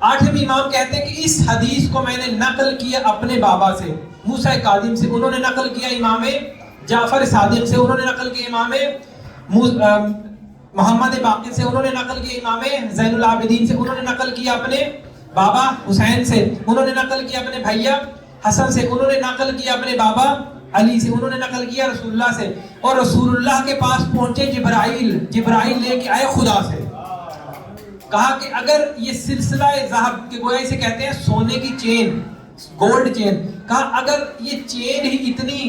8ویں امام کہتے ہیں کہ اس حدیث کو میں نے نقل کیا اپنے بابا سے، موسیٰ کاظم سے، انہوں نے نقل کیا امام جعفر صادق سے، انہوں نے نقل کیا امام محمد باقر سے انہوں نے نقل کیا، امام زین العابدین سے انہوں نے نقل کیا اپنے بابا حسین سے، انہوں نے نقل کیا اپنے بھیا حسن سے، انہوں نے نقل کیا اپنے بابا علی سے، انہوں نے نقل کیا رسول اللہ سے، اور رسول اللہ کے پاس پہنچے جبرائیل لے کے آئے خدا سے، کہا کہ اگر یہ سلسلہ ذہب کے گویا اسے کہتے ہیں سونے کی چین، گولڈ چین، کہا اگر یہ چین ہی اتنی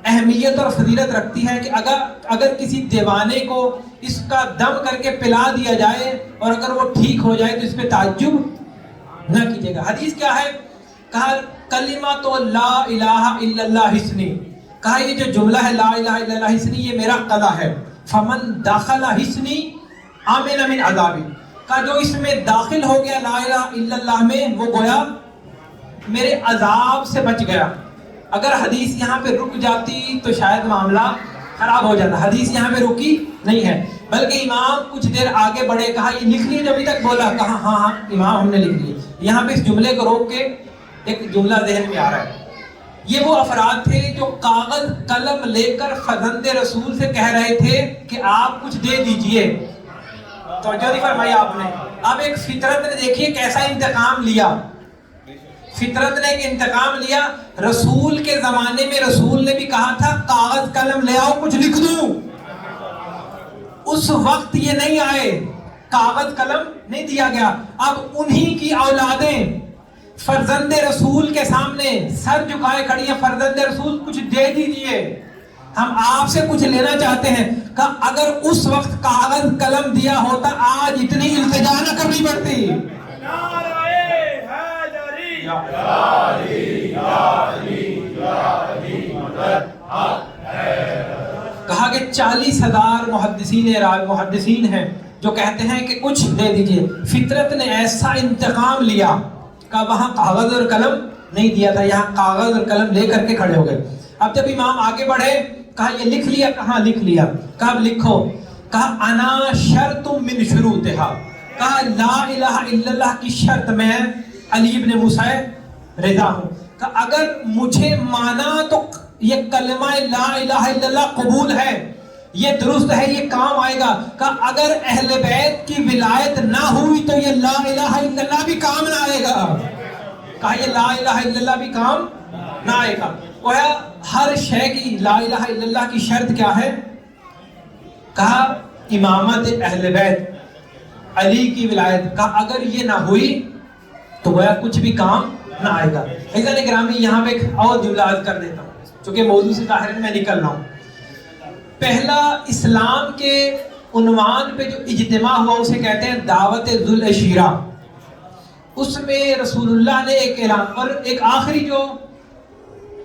اہمیت اور فضیلت رکھتی ہے کہ اگر کسی دیوانے کو اس کا دم کر کے پلا دیا جائے اور اگر وہ ٹھیک ہو جائے تو اس پہ تعجب نہ کیجیے گا۔ حدیث کیا ہے؟ کہا کلمۃ لا الہ الا اللہ حسنی، کہا یہ جو جملہ ہے لا الہ الا اللہ حسنی یہ میرا قلعہ ہے، فمن دخل حسنی آمن من عذابی، کہا جو اس میں داخل ہو گیا لا الہ الا اللہ میں وہ گویا میرے عذاب سے بچ گیا۔ اگر حدیث یہاں پہ رک جاتی تو شاید معاملہ خراب ہو جاتا، حدیث یہاں پہ رکی نہیں ہے، بلکہ امام کچھ دیر آگے بڑھے، کہا یہ لکھ لیے، جب ابھی تک بولا کہا ہاں امام ہم نے لکھ لیے۔ یہاں پہ اس جملے کو روک کے ایک جملہ ذہن میں آ رہا ہے، یہ وہ افراد تھے جو کاغذ قلم لے کر فرزند رسول سے کہہ رہے تھے کہ آپ کچھ دے دیجئے، توجہ نہیں فرمائی آپ نے۔ اب ایک فطرت نے دیکھیے کیسا انتقام لیا، فطرت نے ایک انتقام لیا۔ رسول کے زمانے میں رسول نے بھی کہا تھا کاغذ قلم لے آؤ کچھ لکھ دوں، اس وقت یہ نہیں آئے، کاغذ قلم نہیں دیا گیا۔ اب انہی کی اولادیں فرزند رسول کے سامنے سر جھکائے کھڑی ہیں، فرزند رسول کچھ دے دیجئے، ہم آپ سے کچھ لینا چاہتے ہیں۔ کہ اگر اس وقت کاغذ قلم دیا ہوتا آج اتنی التجا نہ کرنی پڑتی۔ کہا کہ 40,000 محدثین ہیں جو کہتے ہیں کہ کچھ دے دیجئے۔ فطرت نے ایسا انتقام لیا کہ وہاں کاغذ اور قلم نہیں دیا تھا، یہاں کاغذ اور قلم لے کر کے کھڑے ہو گئے۔ اب جب امام آگے بڑھے کہا یہ لکھ لیا، کہاں لکھ لیا، کہا اب لکھو، کہا انا شرط من شروطہا، کہا لا الہ الا اللہ کی شرط میں علی ابن موسیٰ رضا ہوں، کہ اگر مجھے مانا تو یہ کلمہ لا الہ الا اللہ قبول ہے، یہ درست ہے، یہ کام آئے گا، کہ اگر اہل بیت کی ولایت نہ ہوئی تو یہ لا الہ الا اللہ بھی کام نہ آئے گا، کہا یہ لا الہ الا اللہ بھی کام نہ آئے گا۔ گویا ہر شے کی لا الہ الا اللہ کی شرط کیا ہے؟ کہا امامت اہل بیت، علی کی ولایت، کہا اگر یہ نہ ہوئی تو گویا کچھ بھی کام نہ آئے گا۔ عزیزان گرامی یہاں پہ ایک اور جملہ عرض کر دیتا ہوں چونکہ موضوع سے ظاہر میں نکل رہا ہوں۔ پہلا اسلام کے عنوان پہ جو اجتماع ہوا اسے کہتے ہیں دعوت ذو العشیرہ، اس میں رسول اللہ نے ایک اعلان، اور ایک آخری جو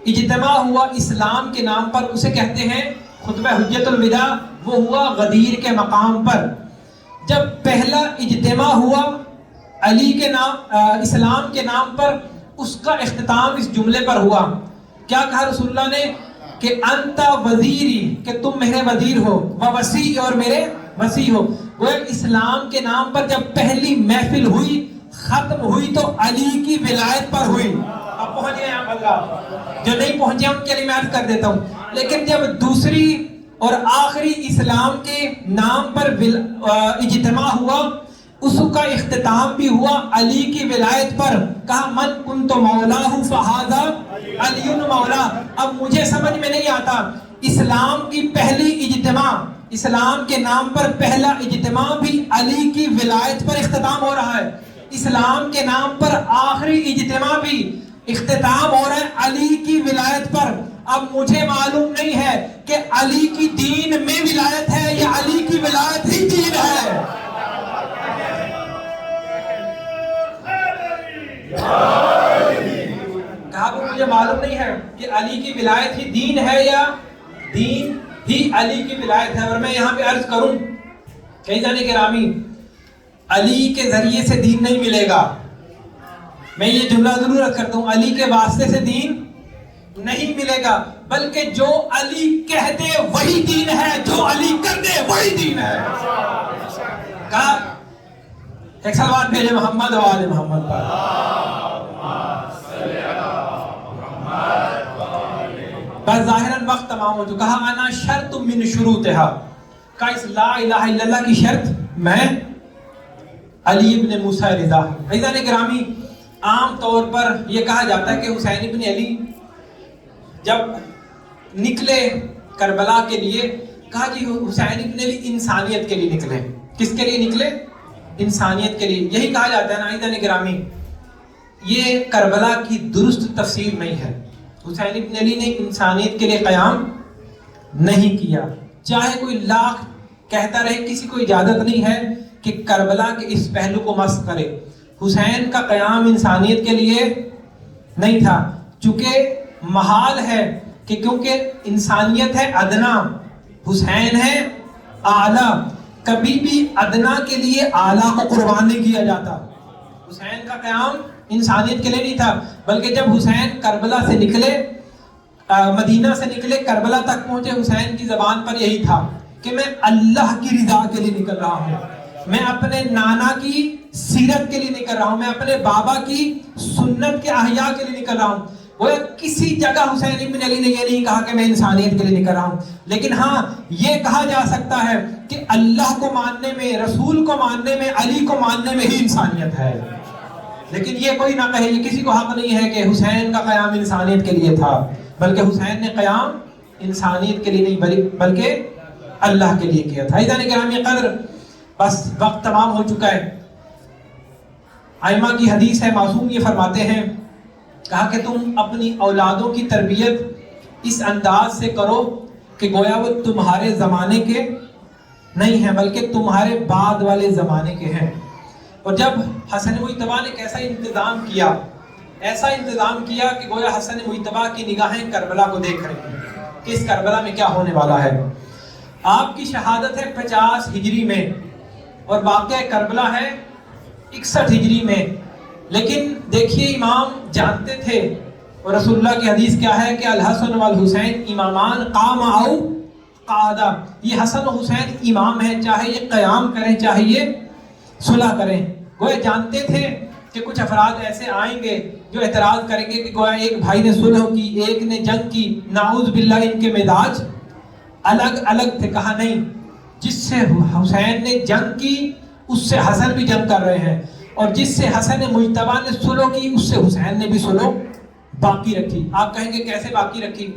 اجتماع ہوا اسلام کے نام پر اسے کہتے ہیں خطبہ حجت الوداع، وہ ہوا غدیر کے مقام پر۔ جب پہلا اجتماع ہوا علی کے نام اسلام کے نام پر، اس کا اختتام اس جملے پر ہوا، کیا کہا رسول اللہ نے؟ کہ انت وزیری، کہ تم میرے وزیر ہو، ووصی اور میرے وصی ہو۔ وہ اسلام کے نام پر جب پہلی محفل ہوئی ختم ہوئی تو علی کی ولایت پر ہوئی۔ اب پہنچ گئے آپ اللہ، جو نہیں پہنچے ان کے لیے میں عرض کر دیتا ہوں۔ لیکن جب دوسری اور آخری اسلام کے نام پر اجتماع ہوا اس کا اختتام بھی ہوا علی کی ولایت پر، کہا من کنت مولاہ فہذا علی مولا۔ اب مجھے سمجھ میں نہیں آتا، اسلام کی پہلی اجتماع، اسلام کے نام پر پہلا اجتماع بھی علی کی ولایت پر اختتام ہو رہا ہے، اسلام کے نام پر آخری اجتماع بھی اختتام ہو رہا ہے علی کی ولایت پر۔ اب مجھے معلوم نہیں ہے کہ علی کی دین میں ولایت ہے یا علی کی ولایت ہی دین ہے۔ کہا کہ مجھے معلوم نہیں ہے کہ علی کی ولایت ہی دین ہے یا دین ہی علی کی ولایت ہے۔ اور میں یہاں پہ عرض کروں کہیں جانے کے رامی، علی کے ذریعے سے دین نہیں ملے گا، میں یہ جملہ ضرور عرض کرتا ہوں، علی کے واسطے سے دین نہیں ملے گا، بلکہ جو علی کہہ دے وہی دین ہے، جو علی کر دے وہی دین ہے۔ کہا ایک سلوات بھیجے محمد و آل محمد پر، بس ظاہراً وقت تمام ہو چکا۔ کہا انا شرط من شروطہا، کا اس لا الہ الا اللہ کی شرط میں علی ابن موسیٰ رضا. عزیزان گرامی، عام طور پر یہ کہا جاتا ہے کہ حسین ابن علی جب نکلے کربلا کے لیے، کہا جی حسین ابن علی انسانیت کے لیے نکلے. کس کے لیے نکلے؟ انسانیت کے لیے. یہی کہا جاتا ہے نا عزیزان گرامی. یہ کربلا کی درست تفسیر نہیں ہے. حسین ابن علی نے انسانیت کے لیے قیام نہیں کیا. چاہے کوئی لاکھ کہتا رہے، کسی کو اجازت نہیں ہے کہ کربلا کے اس پہلو کو مسخ کرے. حسین کا قیام انسانیت کے لیے نہیں تھا، چونکہ محال ہے کہ کیونکہ انسانیت ہے ادنا، حسین ہے اعلیٰ. کبھی بھی ادنا کے لیے اعلیٰ کو قربان نہیں کیا جاتا. حسین کا قیام انسانیت کے لیے نہیں تھا، بلکہ جب حسین کربلا سے نکلے، مدینہ سے نکلے، کربلا تک پہنچے، حسین کی زبان پر یہی تھا کہ میں اللہ کی رضا کے لیے نکل رہا ہوں، میں اپنے نانا کی سیرت کے لیے نکل رہا ہوں، میں اپنے بابا کی سنت کے احیاء کے لیے نکل رہا ہوں. وہ کسی جگہ حسین ابن علی نے یہ نہیں کہا کہ میں انسانیت کے لیے نکل رہا ہوں. لیکن ہاں یہ کہا جا سکتا ہے کہ اللہ کو ماننے میں، رسول کو ماننے میں، علی کو ماننے میں ہی انسانیت ہے. لیکن یہ کوئی نہ کہے، یہ کسی کو حق نہیں ہے کہ حسین کا قیام انسانیت کے لیے تھا، بلکہ حسین نے قیام انسانیت کے لیے نہیں بلکہ اللہ کے لیے کیا تھا. عزیزان گرامی قدر، بس وقت تمام ہو چکا ہے. ائمہ کی حدیث ہے، معصوم یہ فرماتے ہیں، کہا کہ تم اپنی اولادوں کی تربیت اس انداز سے کرو کہ گویا وہ تمہارے زمانے کے نہیں ہیں بلکہ تمہارے بعد والے زمانے کے ہیں. اور جب حسن مجتبیٰ نے ایسا انتظام کیا کہ گویا حسن مجتبیٰ کی نگاہیں کربلا کو دیکھ رہی ہیں کہ اس کربلا میں کیا ہونے والا ہے. آپ کی شہادت ہے 50 ہجری میں اور واقعہ کربلا ہے 61 ہجری میں. لیکن دیکھیے امام جانتے تھے، اور رسول اللہ کی حدیث کیا ہے کہ الحسن والحسین امامان قام او قعدا. یہ حسن و حسین امام ہیں، چاہے یہ قیام کریں چاہے یہ صلح کریں. گویا جانتے تھے کہ کچھ افراد ایسے آئیں گے جو اعتراض کریں گے کہ گویا ایک بھائی نے صلح کی، ایک نے جنگ کی، نعوذ باللہ ان کے مزاج الگ الگ تھے. کہا نہیں، جس سے حسین نے جنگ کی اس سے حسن بھی جنگ کر رہے ہیں، اور جس سے حسن مجتبیٰ نے صلح کی اس سے حسین نے بھی صلح باقی رکھی. آپ کہیں گے کیسے باقی رکھی؟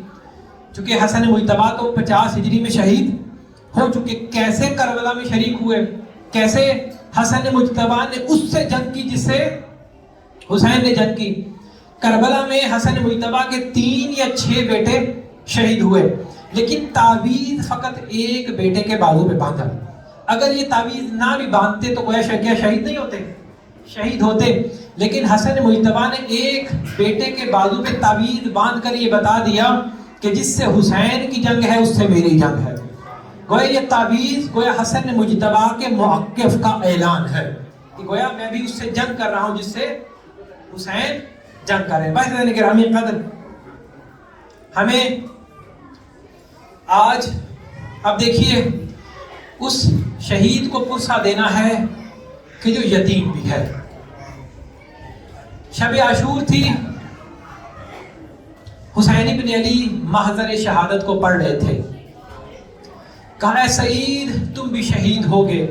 چونکہ حسن مجتبیٰ تو 50 ہجری میں شہید ہو چکے، کیسے کربلا میں شریک ہوئے؟ کیسے حسن مجتبیٰ نے اس سے جنگ کی جس سے حسین نے جنگ کی؟ کربلا میں حسن مجتبیٰ کے 3 یا 6 بیٹے شہید ہوئے، لیکن تعویذ فقط ایک بیٹے کے بازو پہ باندھا. اگر یہ تعویذ نہ بھی باندھتے تو گویا شہید نہیں ہوتے، شہید ہوتے. لیکن حسن مجتبیٰ نے ایک بیٹے کے بازو پہ تعویذ باندھ کر یہ بتا دیا کہ جس سے حسین کی جنگ ہے اس سے میری جنگ ہے. گویا یہ تعویذ گویا حسن مجتبیٰ کے موقف کا اعلان ہے کہ گویا میں بھی اس سے جنگ کر رہا ہوں جس سے حسین جنگ کر رہے ہیں. بھائی گرامی قدر، ہمیں آج اب دیکھیے اس شہید کو پرسہ دینا ہے کہ جو یتیم بھی ہے. شب عاشور تھی، حسین بن علی محضر شہادت کو پڑھ رہے تھے. کہا اے سعید تم بھی شہید ہوگے،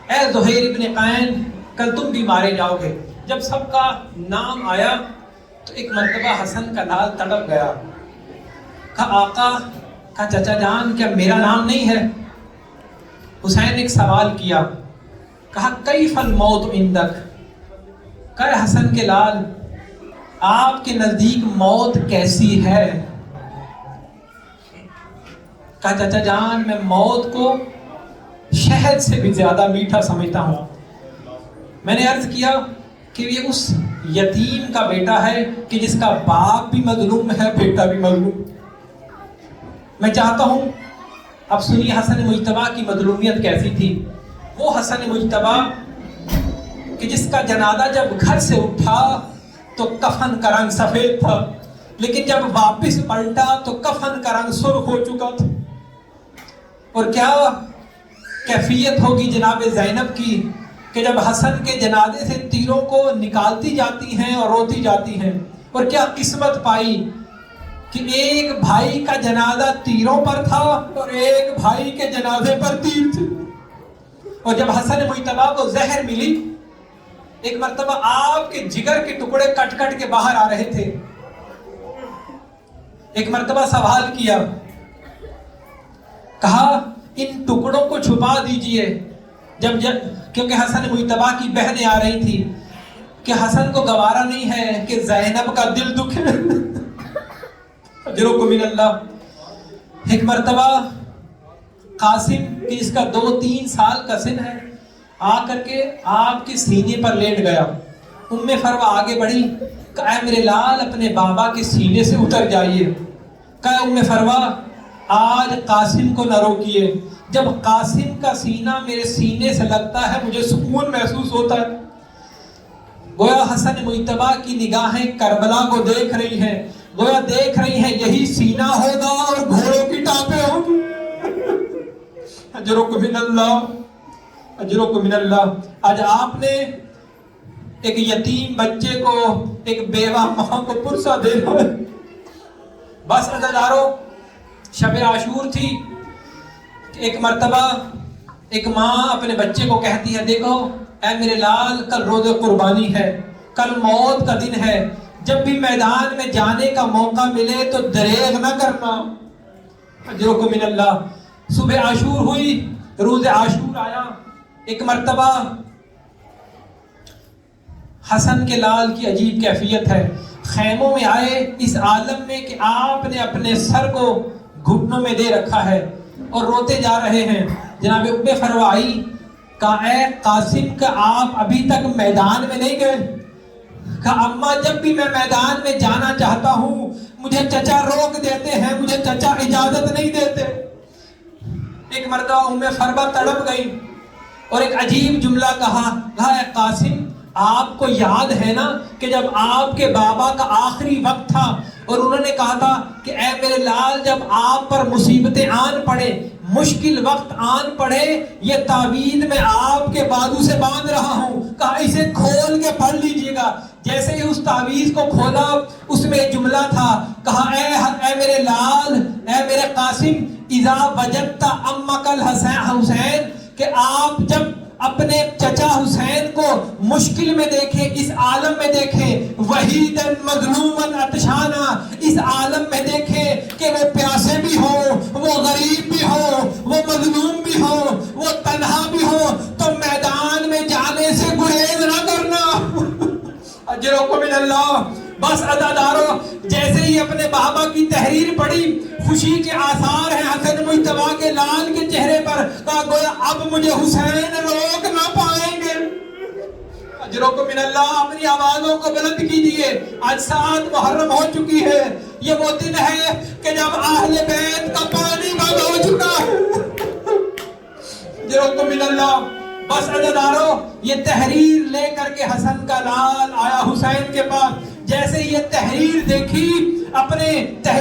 اے زہیر ابن قین کل تم بھی مارے جاؤ گے. جب سب کا نام آیا تو ایک مرتبہ حسن کا لال تڑپ گیا. کہا آقا، کہا چچا جان کیا میرا نام نہیں ہے؟ حسین نے ایک سوال کیا، کہا کیف الموت عندک؟ کہا حسن کے لال آپ کے نزدیک موت کیسی ہے؟ کہا چچا جان میں موت کو شہد سے بھی زیادہ میٹھا سمجھتا ہوں. میں نے عرض کیا کہ یہ اس یتیم کا بیٹا ہے کہ جس کا باپ بھی مظلوم ہے، بیٹا بھی مظلوم. میں چاہتا ہوں اب سنیے حسن مجتبیٰ کی مظلومیت کیسی تھی. وہ حسن مجتبیٰ کہ جس کا جنازہ جب گھر سے اٹھا تو کفن کا رنگ سفید تھا، لیکن جب واپس پلٹا تو کفن کا رنگ سرخ ہو چکا تھا. اور کیا کیفیت ہوگی جناب زینب کی کہ جب حسن کے جنازے سے تیروں کو نکالتی جاتی ہیں اور روتی جاتی ہیں. اور کیا قسمت پائی کہ ایک بھائی کا جنازہ تیروں پر تھا اور ایک بھائی کے جنازے پر تیر تھے. اور جب حسن مجتبیٰ کو زہر ملی، ایک مرتبہ آپ کے جگر کے ٹکڑے کٹ کٹ کے باہر آ رہے تھے. ایک مرتبہ سوال کیا، کہا ان ٹکڑوں کو چھپا دیجئے. جب کیونکہ حسن مجتبیٰ کی بہنیں آ رہی تھی کہ حسن کو گوارا نہیں ہے کہ زینب کا دل دکھے. اجرکم من اللہ. ایک مرتبہ قاسم کہ اس کا 2-3 سال کا سن ہے، آ کر کے آپ کے سینے پر لیٹ گیا. ام فروہ آگے بڑھی، کہا اے میرے لال اپنے بابا کے سینے سے اتر جائیے. کہا ام فروہ آج قاسم کو نہ روکیے، جب قاسم کا سینہ میرے سینے سے لگتا ہے مجھے سکون محسوس ہوتا ہے. گویا حسن مجتبیٰ کی نگاہیں کربلا کو دیکھ رہی ہیں، گویا دیکھ رہی ہیں یہی سینہ ہوگا اور گھوڑوں کی ٹانپیں ہوں گی. اجرکم من اللہ، اجرکم من اللہ. آج آپ نے ایک یتیم بچے کو، ایک بیوہ ماں کو پرسہ دے رہا ہے. بس عزیزارو، شب عاشور تھی. ایک مرتبہ ایک ماں اپنے بچے کو کہتی ہے، دیکھو اے میرے لال کل روز قربانی ہے، کل موت کا دن ہے، جب بھی میدان میں جانے کا موقع ملے تو دریغ نہ کرنا. اجرکم من اللہ. صبح عاشور ہوئی، روز عاشور آیا. ایک مرتبہ حسن کے لال کی عجیب کیفیت ہے. خیموں میں آئے اس عالم میں کہ آپ نے اپنے سر کو گھٹنوں میں دے رکھا ہے اور روتے جا رہے ہیں. جناب ام فروہ آئی، کہا اے قاسم کا آپ ابھی تک میدان میں نہیں گئے؟ کہا اماں جب بھی میں میدان میں جانا چاہتا ہوں مجھے چچا روک دیتے ہیں، مجھے چچا اجازت نہیں دیتے. ایک مرتبہ ام فروہ تڑپ گئی اور ایک عجیب جملہ کہا اے قاسم آپ کو یاد ہے نا کہ جب آپ کے بابا کا آخری وقت تھا اور انہوں نے کہا تھا کہ اے میرے لال جب آپ پر مصیبتیں آن پڑے، مشکل وقت آن پڑے، یہ تعویذ میں آپ کے بازو سے باندھ رہا ہوں، کہا اسے کھول کے پڑھ لیجئے گا. جیسے ہی اس تعویذ کو کھولا اس میں جملہ تھا، کہا اے میرے لال، اے میرے قاسم، اذا وجدت امک الحسین، کہ آپ جب اپنے چچا حسین کو مشکل میں دیکھیں، اس عالم میں دیکھیں، وحیداً مظلوماً عطشانا، اس عالم میں دیکھیں کہ وہ پیاسے بھی ہو، وہ غریب بھی ہو، وہ مظلوم بھی ہو، وہ تنہا بھی ہو، تو میدان میں جانے سے گریز نہ کرنا. اجرکم من اللہ. بس عزادارو، جیسے ہی اپنے بابا کی تحریر پڑھی، خوشی کے آثار ہیں حسن مجتبیٰ کے لال کے چہرے پر، کہا گویا اب مجھے حسین روک نہ پائیں گے. اجرکم من اللہ. اپنی آوازوں کو بلند کیجئے. آج 7 محرم ہو چکی ہے. یہ وہ دن ہے کہ جب اہل بیت کا پانی بند ہو چکا ہے. اجرکم من اللہ. بس عزادارو، یہ تحریر لے کر کے حسن کا لال آیا حسین کے پاس. جیسے یہ تحریر دیکھی، اپنے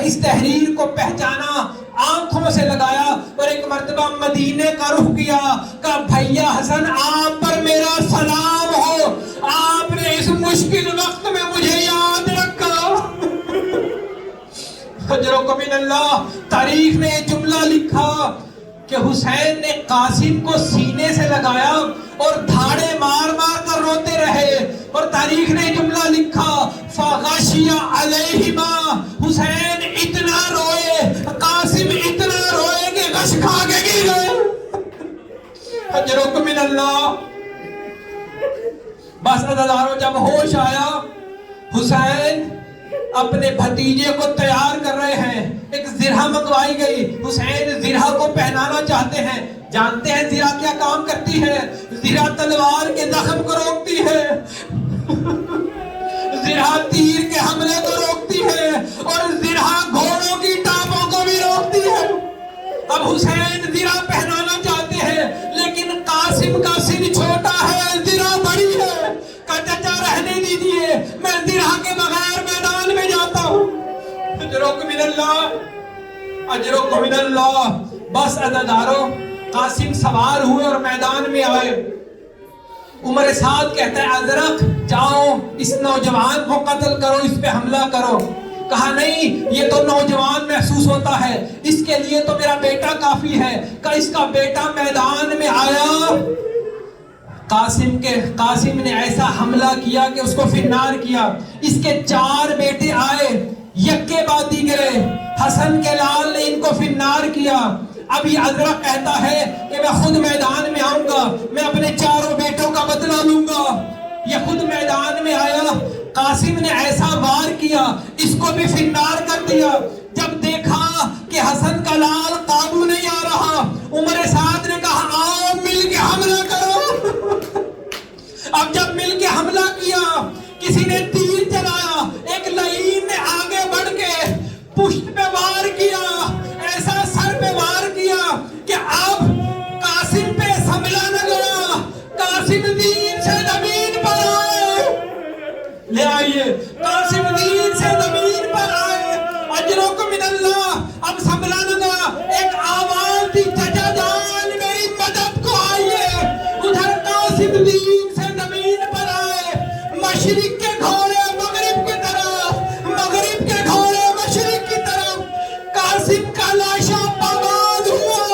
اس تحریر کو پہچانا، آنکھوں سے لگایا اور ایک مرتبہ مدینے کا رخ کیا. کہا بھیا حسن آپ پر میرا سلام ہو، آپ نے اس مشکل وقت میں مجھے یاد رکھا. اجرکم من اللہ. تاریخ نے جملہ لکھا کہ حسین نے قاسم کو سینے سے لگایا اور دھاڑے مار مار کر روتے رہے. اور تاریخ نے جملہ لکھا فغشی علیہما، حسین اتنا روئے، قاسم اتنا روئے کہ غش کھا کے گر گئے. اجرکم من اللہ. بس عزادارو، جب ہوش آیا حسین اپنے بھتیجے کو تیار کر رہے ہیں. ایک زرہ منگوائی گئی، حسین زرہ کو پہنانا چاہتے ہیں. جانتے ہیں زرہ کیا کام کرتی ہے؟ زرہ تلوار کے زخم کو روکتی ہے، زرہ تیر کے حملے کو روکتی ہے، اور زرہ گھوڑوں کی ٹانپوں کو بھی روکتی ہے. اب حسین زرہ پہنانا چاہتے ہیں لیکن قاسم کا سن چھوٹا ہے، زرہ بڑی ہے. کہا چچا رہنے دیجئے، میں زرہ کے بغیر میدان میں جاتا ہوں. اجرکم من اللہ، اجرکم من اللہ. بس عزادارو، قاسم سوار ہوئے اور میدان میں آئے. عمر سعد کہتا ہے ازرق جاؤ اس نوجوان کو قتل کرو، اس پہ حملہ کرو. کہا نہیں یہ تو نوجوان محسوس ہوتا ہے، اس کے لیے تو میرا بیٹا کافی ہے۔ کہ اس کا بیٹا میدان میں آیا، قاسم نے ایسا حملہ کیا کہ اس کو فنار کیا۔ اس کے 4 بیٹے آئے، یکے بعد دیگرے، حسن کے لال نے ان کو فنار کیا۔ اب یہ ازرق کہتا ہے کہ میں خود میدان میں آؤں گا، میں اپنے 4 بیٹوں کا بدلہ لوں گا۔ یہ خود میدان میں آیا، قاسم نے ایسا وار کیا، اس کو بھی فنار کر دیا۔ جب دیکھا کہ حسن کا لال قابو نہیں آ رہا، عمر سعد نے کہا آؤ مل کے حملہ کرو۔ اب جب مل کے حملہ کیا، کسی نے تیر چلایا، ایک لعین نے آگے بڑھ کے پشت پہ وار کیا، ایسا سر پہ وار کیا کہ اب قاسم پہ حملہ نہ گیا، قاسم دین سے زمین پر آئے، لے آئیے قاسم دین سے زمین پر آئے، اجرکم من اللہ۔ اب حملہ نہ گیا، ایک آواز دی چچا جان میری مدد کو آئیے، ادھر قاسم دین سے زمین پر آئے، مشرق کے گھوڑے مغرب کی طرف، مغرب کے گھوڑے مشرق کی طرف، قاسم کا لاشا پامال ہوا،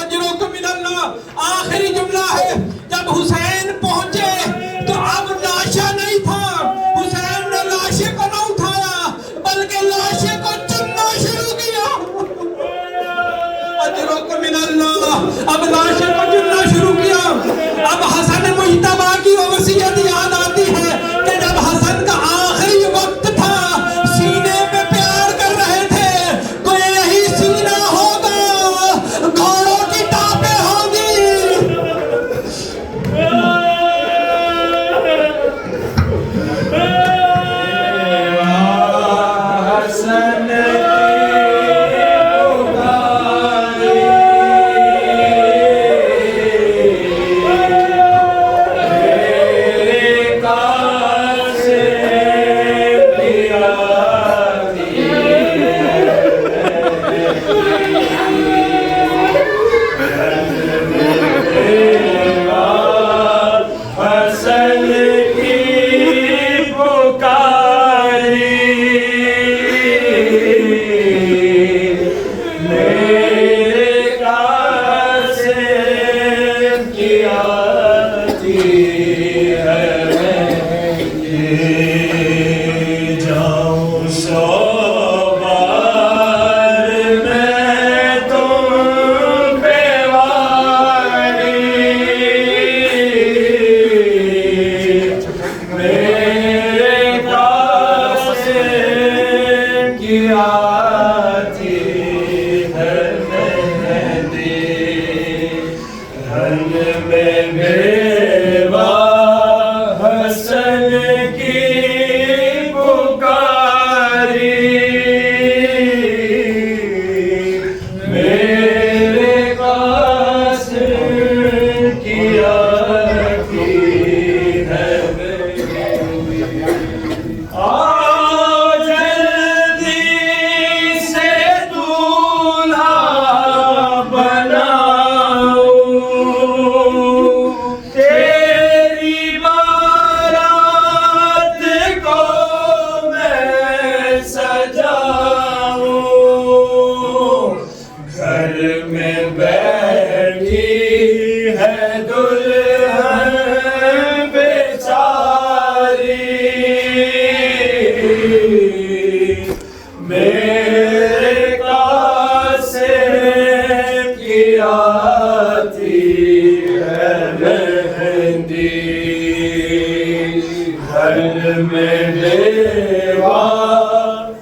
اجرکم من اللہ۔ آخری جملہ ہے، جب حسین پہنچے تو اب لاشا نہیں تھا، حسین نے لاشے کو نہ اٹھایا بلکہ لاشے کو چننا شروع کیا، اجرکم من اللہ۔ اب لاشے کو چننا شروع کیا۔ اب حسن مجتبیٰ کی وصیت یاد آتی ہے کہ جب حسن کا آخری وقت تھا، سینے پہ پیار کر رہے تھے، تو یہی سینہ ہوگا، گھوڑوں کی ٹاپیں ہوگی۔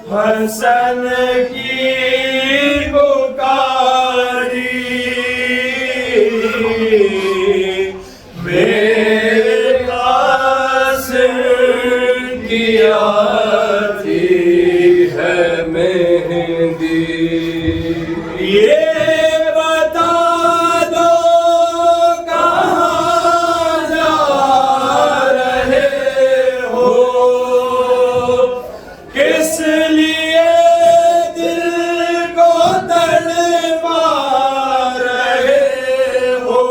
حسن کی پکاری میرے قاسم کی آتی ہے مہندی یہ بتا دو کہاں جا رہے ہو کس لیے دل کو تڑپا رہے ہو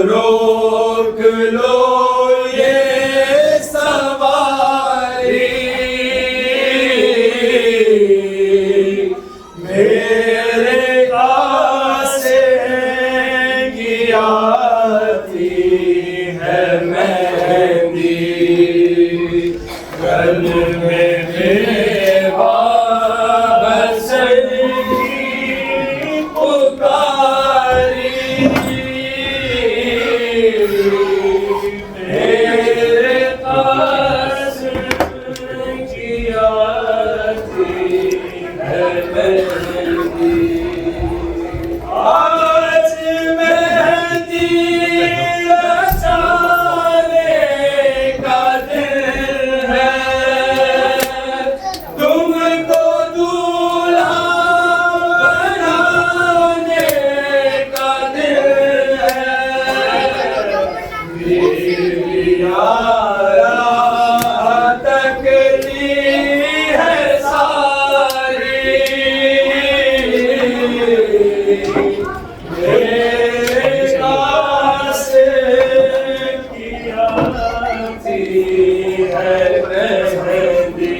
روک لو یہ سب میرے قاسم کی آتی ہے مہندی گل میں بیوہ حسن کی پکاری میرے قاسم کی آتی ہے مہندی آج مہندی رسانے کا دن ہے تم کو دولہا بنانے کا دن ہے یارا تکلی ہے ساری میرے قاسم کی آتی ہے مہندی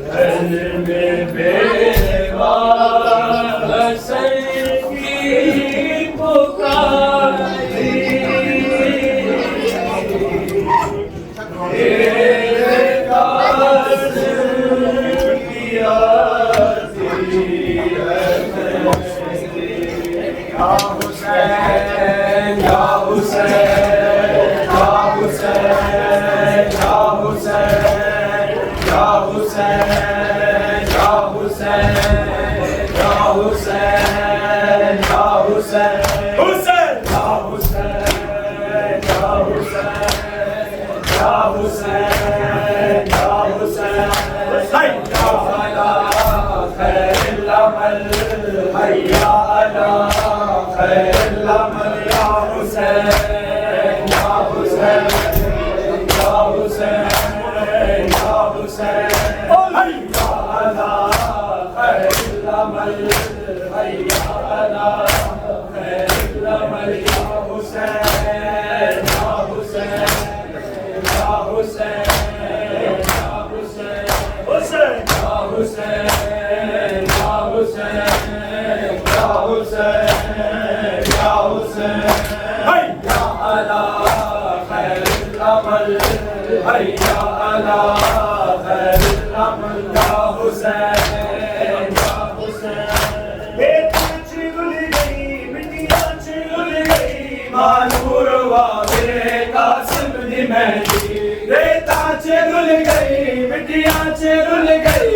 گل میں بیوہ حسن کی پکاری میرے قاسم کی آتی ہے مہندی یا حسین یا حسین یا حسین یا حسین یا حسین یا حسین یا حسین یا حسین حسین یا حسین یا حسین یا حسین یا حسین حیا علی خیر العمل یا حسین یا حسین یا حسین یا حسین حیا علی خیر العمل حیا علی خیر العمل یا حسین یا حسین یا حسین یا حسین حسین یا حسین یا حسین یا حسین یا حسین حیا علی خیر العمل حیا علی خیر العمل یا حسین یا حسین بیٹا چل گئی مٹیاں چل گئی مانور والے قاسم دی مہندی ریتا چل گئی مٹیاں چل گئی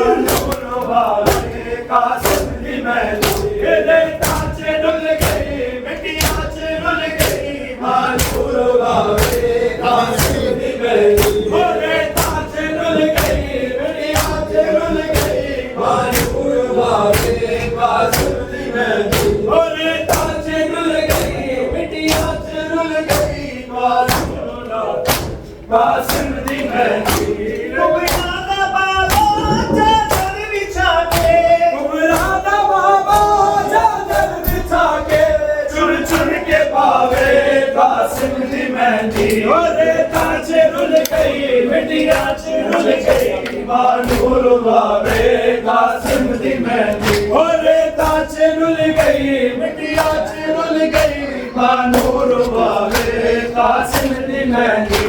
مانور والے قاسم دی مہندی ریتا چل گئی مٹیاں چل گئی مانور والے قاسم دی مہندی ریتا چل گئی مٹیاں چل گئی مانور والے قاسم دی مہندی ریتا چل گئی مٹیاں چل گئی مانور قاسم دی مہندی قاسم دی مہندی ریتا چل گئی مٹیاں چل گئی مانور والے قاسم دی مہندی ریتا چل گئی مٹیاں چل گئی مانور والے قاسم دی مہندی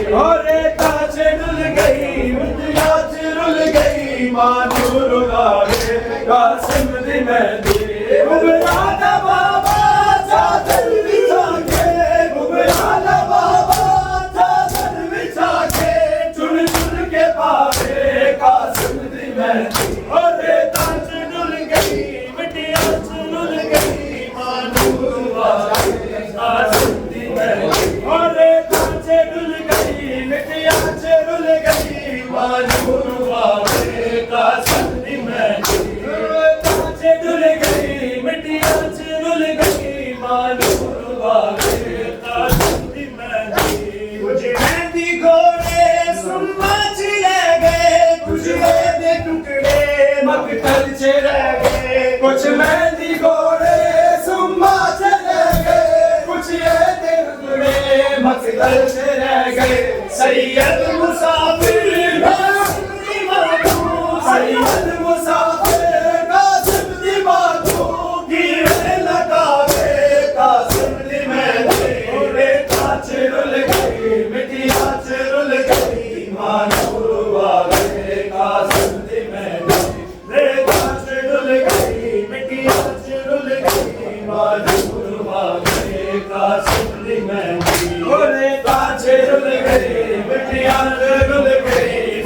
ریتا چل گئی مٹیاں چل گئی مانور والے قاسم دی مہندی مغرانا بابا چادر بچھا کے مغرانا بابا چادر بچھا کے چن چن کے پاوے قاسم دی مہندی ریتا چل گئی مٹیاں چل گئی مانور والے قاسم دی مہندی ریتا چل گئی مٹیاں چل گئی مانور والے قاسم دی مہندی ریتا چل گئی مٹیاں چل گئی مانور والے قاسم دی مہندی کچھ مہندی گھوڑے سنما چلے گئے کچھ مہندی ٹکڑے مقتل چ رہ گئے کچھ مہندی گھوڑے سنما چلے گئے کچھ مہندی ٹکڑے مقتل چ رہ گئے سید مسافر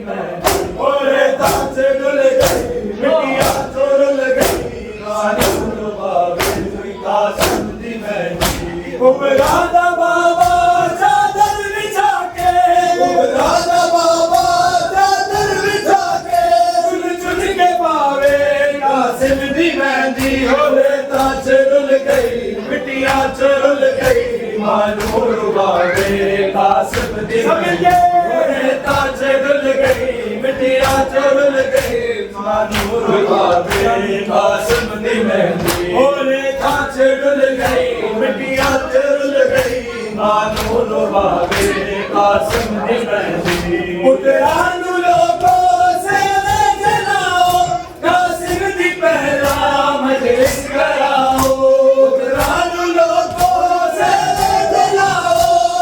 مہندی اور تاج ڈل گئی مٹیاں تو رل گئی نور باوے قاسم دی مہندی مرادہ بابا چادر بچھا کے مرادہ بابا چادر بچھا کے چن چن کے پاوے قاسم دی مہندی اور تاج ڈل گئی مٹیاں چرل گئی نور باوے قاسم دی مہندی تاج ڈل گئی مٹیاں چرل گئی نور باوے قاسم دی مہندی اور تاج ڈل گئی مٹیاں چرل گئی نور باوے قاسم دی مہندی پتران لوگوں سے جلاؤ قاسم دی پہلا مجلس کراؤ پتران لوگوں سے جلاؤ قاسم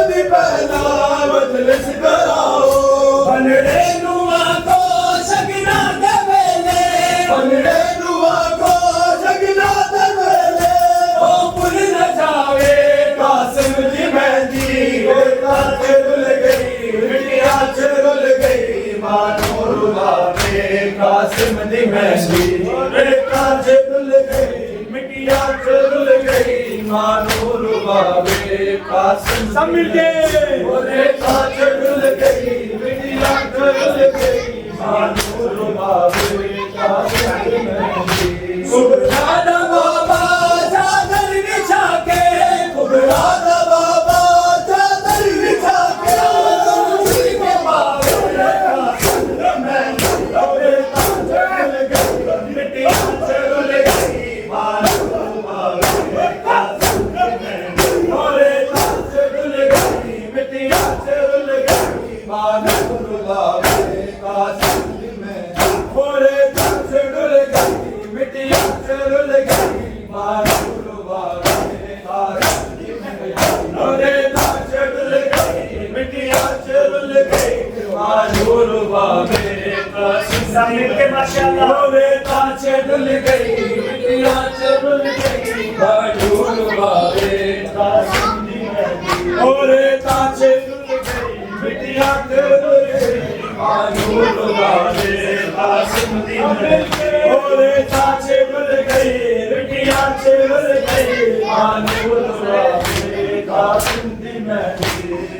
دی پہلا مجلس کراؤ قاسم دی مہندی تاج ڈل گئی مٹیاں چرل گئی نور باوے قاسم سب مل کے تاج ڈل گئی مٹیاں چرل گئی نور باوے قاسم دی مہندی سبحان بابا چادر بچھا کے سبحان بابا چادر بچھا کے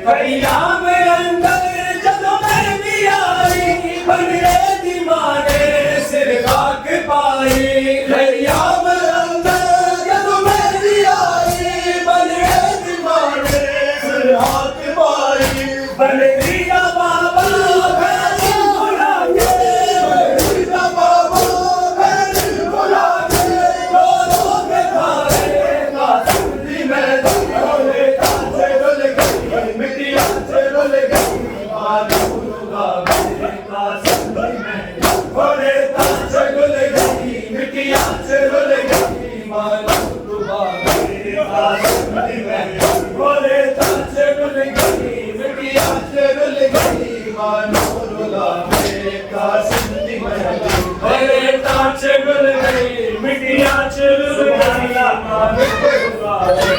ایام اندر جدوں مہندی آئی بنڑے دی ماں نے سر خاک پائی ایام اندر جدوں مہندی آئی بنڑے دی ماں نے سر خاک پائی بنڑی دا بابا بھیڑ بلا کے بنڑی دا بابا بھیڑ بلا کے دونوں کے کھائے قاسم دی مہندی مٹیاں چرل گئی نور باوے قاسم دی مہندی تاج ڈل گئی مٹیاں چرل گئی نور باوے قاسم دی مہندی تاج ڈل گئی مٹیاں چرل گئی نور باوے قاسم دی مہندی تاج ڈل گئی مٹیاں چرل گئی نور باوے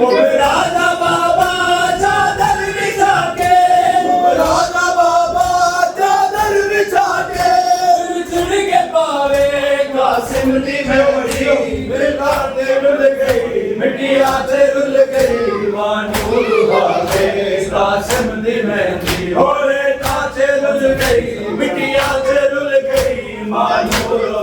مرادہ بابا چادر بچھا کے مرادہ بابا چادر بچھا کے چن کے پاوے قاسم دی مہندی ڈل گئی مٹیاں ڈل گئی نور باوے قاسم دی مہندی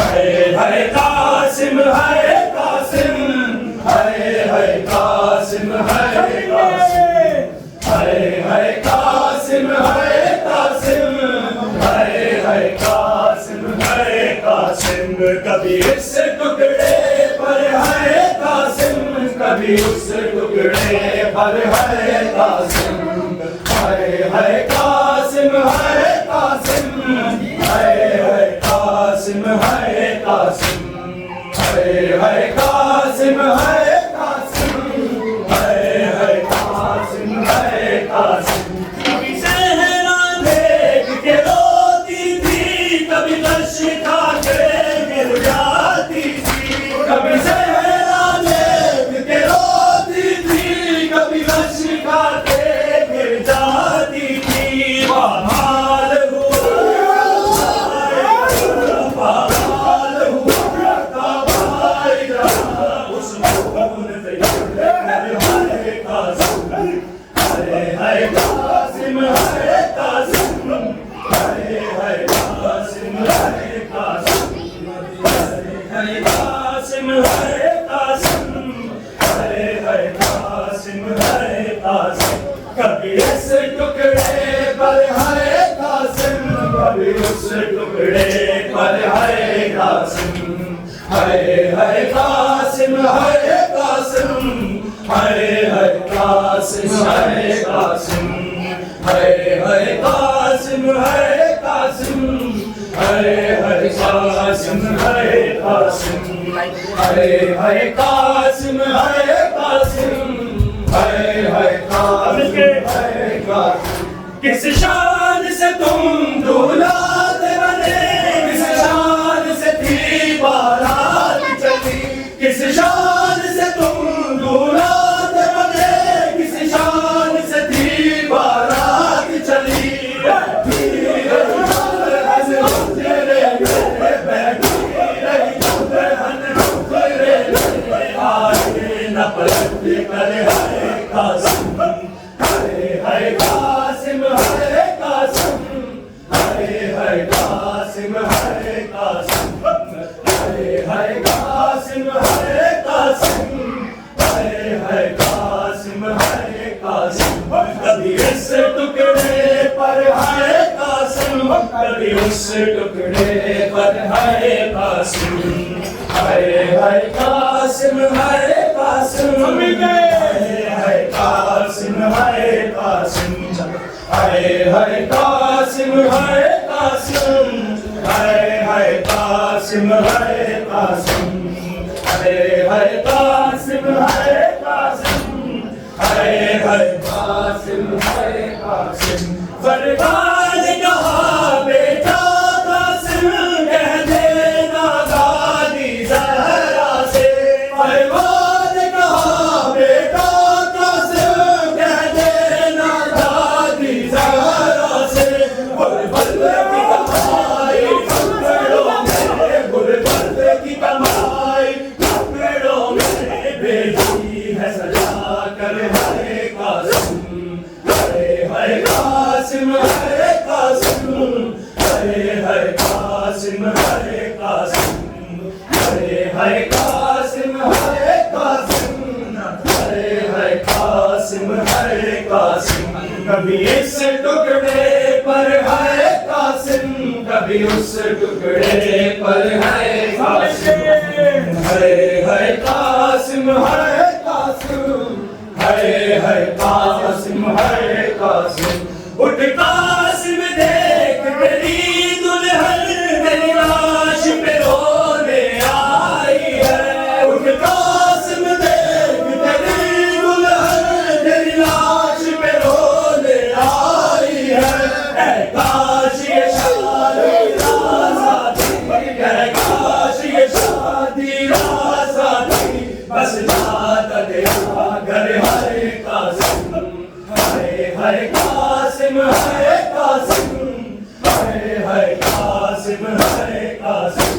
ہے قاسم ہے قاسم ہے قاسم ہے قاسم ہے قاسم ہے قاسم ہے قاسم کبھی اس ٹکڑے پر ہے قاسم کبھی اس ٹکڑے پر ہے قاسم ہے قاسم ہے قاسم ہے قاسم ہے قاسم ہے قاسم ہے قاسم ہے قاسم ہے قاسم کبھی صحرا دیکھ کے روتی تھی کبھی غش کھا کے گر جاتی تھی کبھی صحرا دیکھ کے روتی تھی کبھی غش کھا کے گر جاتی تھی بحال کبھی اس ٹکڑے پر ہے قاسم کبھی اس ٹکڑے پر ہے قاسم ہے قاسم ہے قاسم ہے قاسم ہے قاسم ہے قاسم ہے قاسم ہے قاسم ہے قاسم ہے قاسم ہے قاسم ہے قاسم کس شان سے تم دولت بنے کس شان سے تھی بارات چلی کس شان سے تم دولت بنے کس شان سے تھی بارات چلی کبھی اس ٹکڑے پر ہے قاسم کبھی اس ٹکڑے پر ہے قاسم ہے قاسم ہے قاسم ہے قاسم ہے قاسم ہے قاسم ہے قاسم ہے قاسم ہے قاسم ہے قاسم ہے قاسم ہے قاسم ہے قاسم فرمان کہا بیٹا قاسم کہہ دینا دادی زہرا سے فرمان کہا بیٹا قاسم کہہ دینا دادی زہرا سے غربت کی کمائی ٹکڑوں میں غربت کی کمائی ٹکڑوں میں بھیجی ہے سجا کر ہے قاسم ہے قاسم ہے قاسم ہے قاسم ہے قاسم ہے قاسم ہے قاسم ہے قاسم ہے قاسم کبھی اس ٹکڑے پر ہے قاسم کبھی اس ٹکڑے پر ہے قاسم ہے قاسم ہے قاسم ہے قاسم ہے قاسم اٹھ قاسم دیکھ تیری دلہن تیری لاش پہ رونے آئی ہے اٹھ قاسم دیکھ تیری دلہن تیری لاش پہ رونے آئی ہے اے کاش یہ شادی رازادی اے کاش یہ شادی رازادی بس جاتا تیرا گھر ہے قاسم ہے قاسم ہے قاسم ہے قاسم ہے قاسم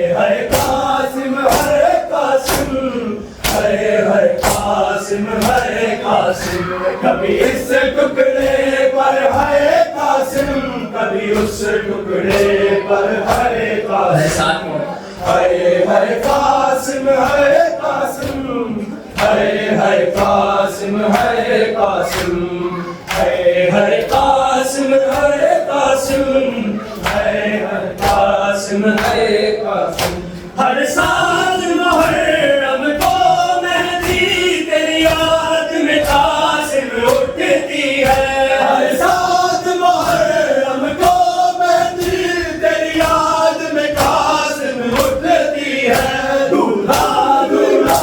ہے قاسم ہے قاسم ہے قاسم ہے قاسم کبھی اس ٹکڑے پر ہے قاسم کبھی اس ٹکڑے پر ہائے قاسم ہائے ہائے قاسم ہائے قاسم ہائے ہائے قاسم ہائے قاسم ہائے ہائے قاسم ہائے قاسم ہائے ہائے قاسم ہائے قاسم ہر سال محرم کو مہندی تیری یاد میں قاسم اٹھتی ہے ہر سال محرم کو مہندی تیری یاد میں قاسم اٹھتی ہے دولہا دولہا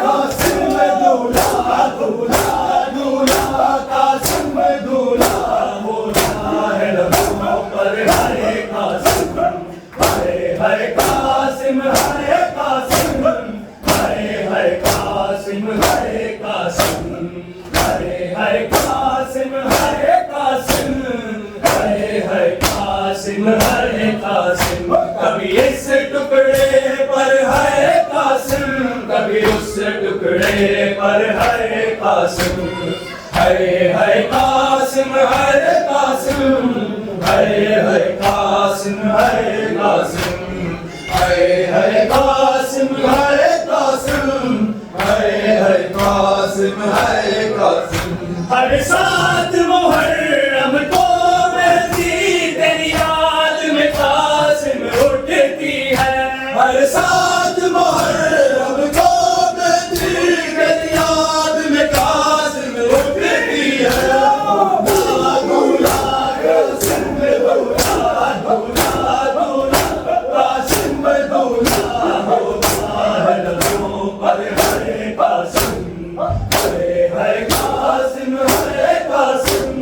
قاسم دولہا دولہا دولہا قاسم دولہا ہوتا ہے لبوں پر ہائے قاسم ہائے ہائے قاسم ہائے قاسم ہائے ہائے قاسم ہائے قاسم ہائے ہائے قاسم ہائے قاسم ہائے ہائے قاسم ہائے قاسم کبھی اس ٹکڑے پر ہے قاسم کبھی اس ٹکڑے پر ہے قاسم ہائے ہائے قاسم ہائے قاسم ہائے ہائے قاسم ہائے قاسم ہائے ہائے قاسم ہائے قاسم ہائے ہائے قاسم ہائے قاسم ہر ساتھ محرم کو مہندی تیری یاد میں قاسم اٹھتی ہے ہر ساتھ محرم کو مہندی تیری یاد میں قاسم اٹھتی ہے دولہا دولہا قاسم دولہا دولہا دولہا قاسم دولہا ہوتا ہے لبوں پر ہائے قاسم ہائے ہائے قاسم ہائے قاسم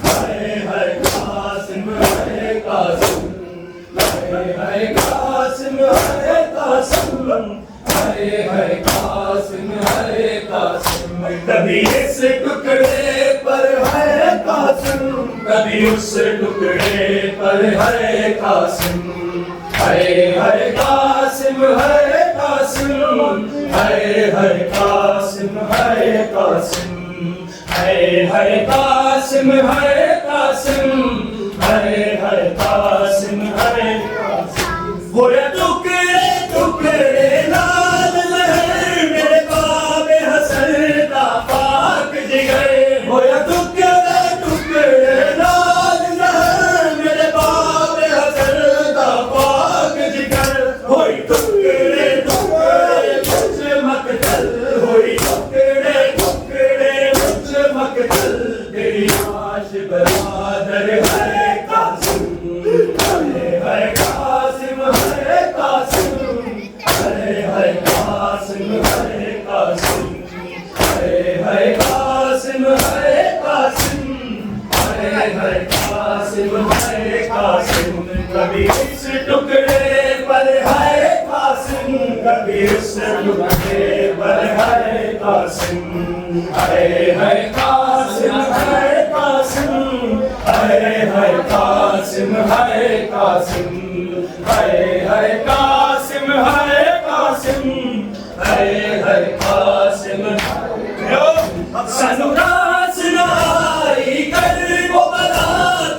ہائے ہائے قاسم ہائے قاسم ہائے ہائے قاسم ہائے قاسم ہائے ہائے قاسم ہائے قاسم کبھی اس ٹکڑے پر ہے قاسم کبھی اس ٹکڑے پر ہے قاسم ہائے ہائے قاسم ہائے قاسم ہائے ہائے قاسم ہائے قاسم ہائے ہائے قاسم ہائے قاسم ہائے ہائے قاسم ہائے قاسم گویا ٹکڑے ٹکڑے لال لہر میرے باب حسن کا پاک جگر گویا ٹکڑے ٹکڑے لال لہر میرے باب حسن کا پاک جگر ہوئی ٹکڑے ٹکڑے مجھ مقتل ہوئی ٹکڑے ٹکڑے مجھ مقتل تیری لاش برادر ہے قاسم ہائے ہائے قاسم ہائے قاسم ہائے ہائے قاسم ہائے قاسم ہائے ہائے قاسم ہائے قاسم ہائے ہائے قاسم ہائے قاسم کبھی اس ٹکڑے پر ہے قاسم کبھی اس ٹکڑے پر ہے قاسم ہائے ہائے قاسم ہائے قاسم ہائے ہائے قاسم ہائے قاسم ہائے ہائے قاسم ہائے قاسم ہائے ہائے قاسم سنوراس نائی کر وہ بلا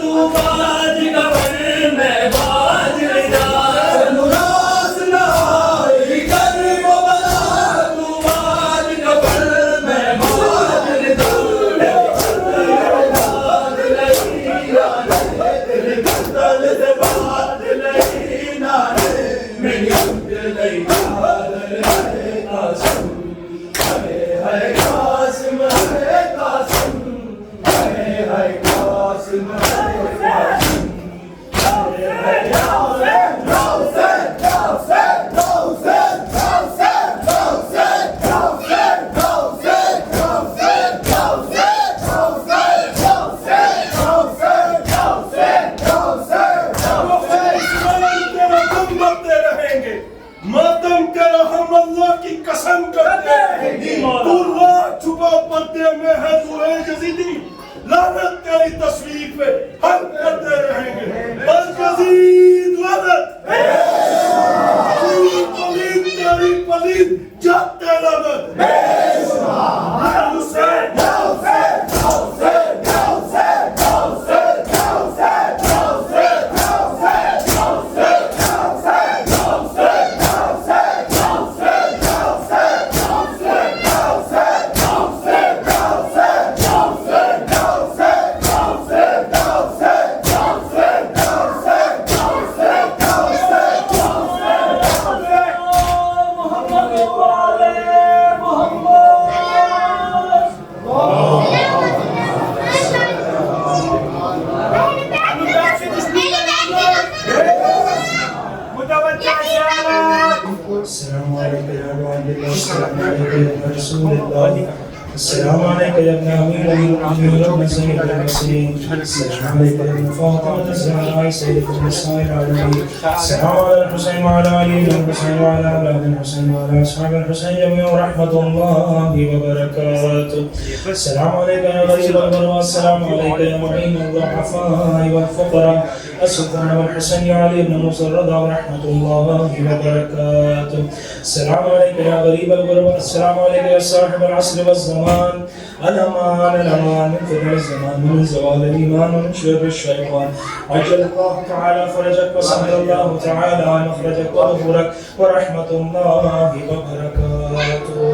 تو باج گور میں باج جا سنوراس نائی کر وہ بلا تو باج گور میں باج جا قاسم السلام عليك يا ابن رسول الله السلام عليك يا ابن أمير المؤمنين وابن سيد المرسلين السلام عليك يا ابن فاطمة الزهراء سيدة النساء العالمين السلام على الحسين وعلى علي بن الحسين وعلى أولاد الحسين وعلى أصحاب الحسين جميعا ورحمة الله وبركاته السلام عليك يا غريب البر والسلام عليك يا معين الضعفاء والفقراء السلطان والحسين يا علي بن موسى الرضا ورحمة الله وبركاته السلام عليك يا غريب البر السلام عليك يا صاحب العصر والزمان الأمان من فتن الزمان ومن زوال الإيمان ومن شر الشيطان عجل الله تعالى فرجك وسهل الله تعالى مخرجك وظهورك ورحمة الله وبركاته